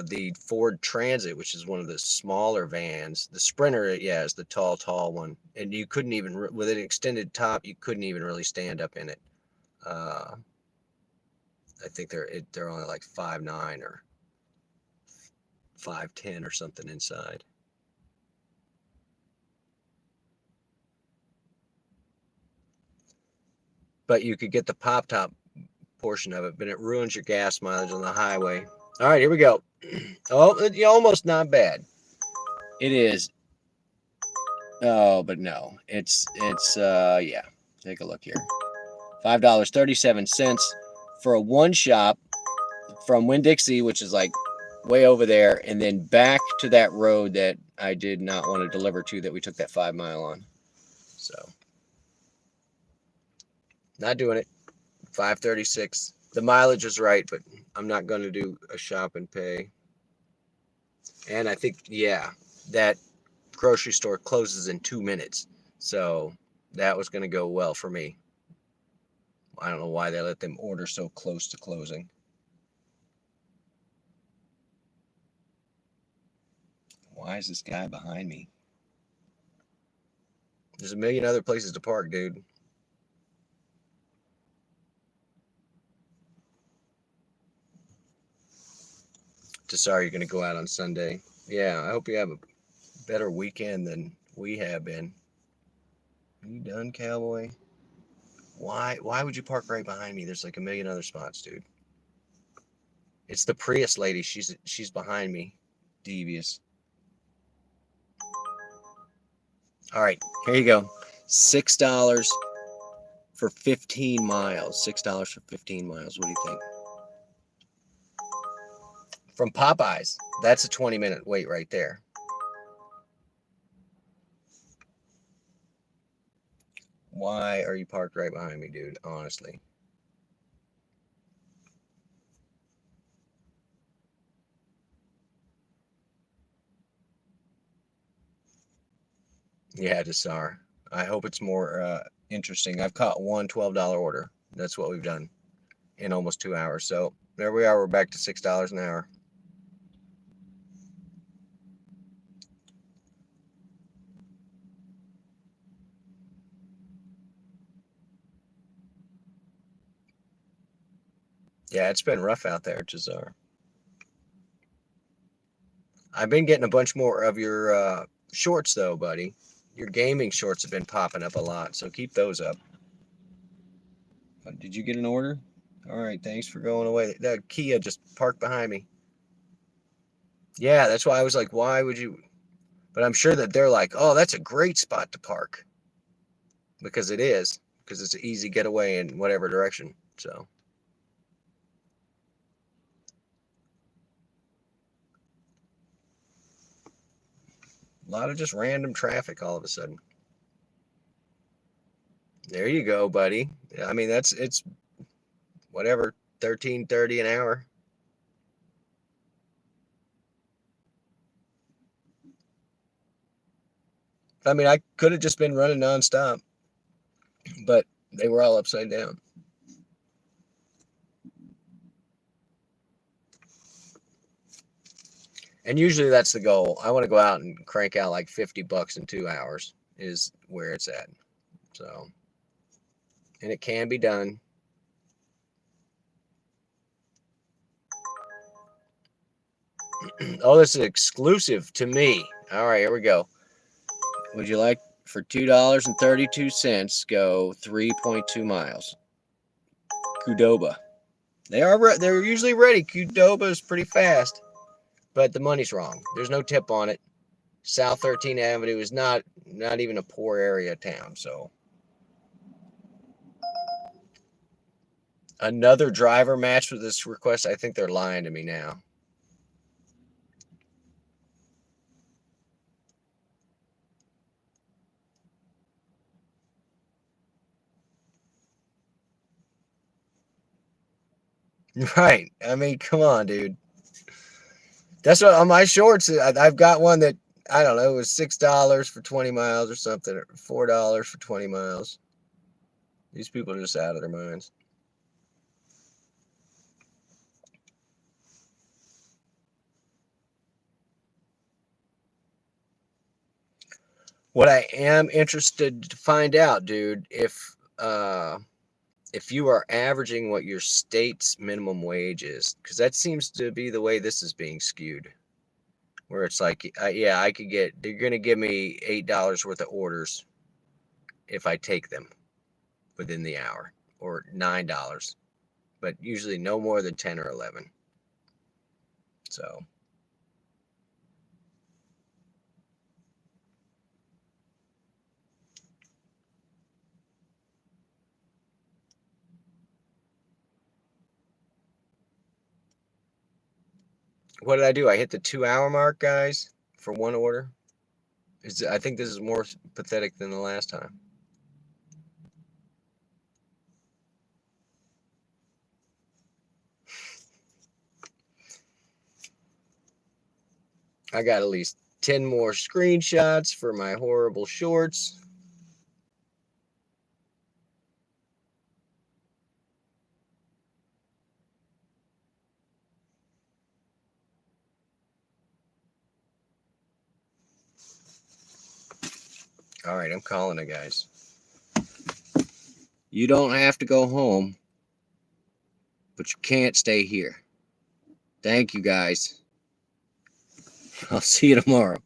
The Ford Transit, which is one of the smaller vans. The Sprinter, yeah, is the tall one. And you couldn't even, with an extended top, you couldn't even really stand up in it. I think they're only like 5'9" or 5'10" or something inside. But you could get the pop top portion of it, but it ruins your gas mileage on the highway. All right, here we go. Oh, almost not bad. It is. Oh, but no, it's yeah. Take a look here. $5.37 for a one shop from Winn-Dixie, which is like way over there, and then back to that road that I did not want to deliver to, that we took that 5 mile on. So not doing it. $5.36. The mileage is right, but I'm not going to do a shop and pay. And I think, yeah, that grocery store closes in 2 minutes. So that was going to go well for me. I don't know why they let them order so close to closing. Why is this guy behind me? There's a million other places to park, dude. Just sorry you're going to go out on Sunday. Yeah, I hope you have a better weekend than we have been. Are you done, cowboy? Why would you park right behind me? There's like a million other spots, dude. It's the Prius lady. She's behind me. Devious. All right, here you go. $6 for 15 miles. $6 for 15 miles. What do you think? From Popeyes. That's a 20-minute wait right there. Why are you parked right behind me, dude? Honestly. Yeah, Desar. I hope it's more interesting. I've caught one $12 order. That's what we've done in almost 2 hours. So there we are. We're back to $6 an hour. Yeah, it's been rough out there, Desar. I've been getting a bunch more of your shorts, though, buddy. Your gaming shorts have been popping up a lot, so keep those up. Did you get an order? All right, thanks for going away. That Kia just parked behind me. Yeah, that's why I was like, why would you? But I'm sure that they're like, oh, that's a great spot to park. Because it is. Because it's an easy getaway in whatever direction. So. A lot of just random traffic all of a sudden. There you go, buddy. I mean, it's whatever, $13.30 an hour. I mean, I could have just been running nonstop, but they were all upside down. And usually that's the goal. I want to go out and crank out like $50 in 2 hours is where it's at. So, and it can be done. Oh, this is exclusive to me. All right, here we go. Would you like for $2.32 go 3.2 miles? Qdoba. They're usually ready. Qdoba is pretty fast, but the money's wrong. There's no tip on it. South 13th Avenue is not even a poor area of town, so. Another driver match with this request. I think they're lying to me now. Right. I mean, come on, dude. That's what on my shorts. I've got one that I don't know. It was $6 for 20 miles or something, or $4 for 20 miles. These people are just out of their minds. What I am interested to find out, dude, if you are averaging what your state's minimum wage is, because that seems to be the way this is being skewed, where it's like, yeah, I could get, they're going to give me $8 worth of orders if I take them within the hour, or $9, but usually no more than 10 or 11. So. What did I do? I hit the 2 hour mark, guys, for one order. I think this is more pathetic than the last time. I got at least 10 more screenshots for my horrible shorts. All right, I'm calling it, guys. You don't have to go home, but you can't stay here. Thank you, guys. I'll see you tomorrow.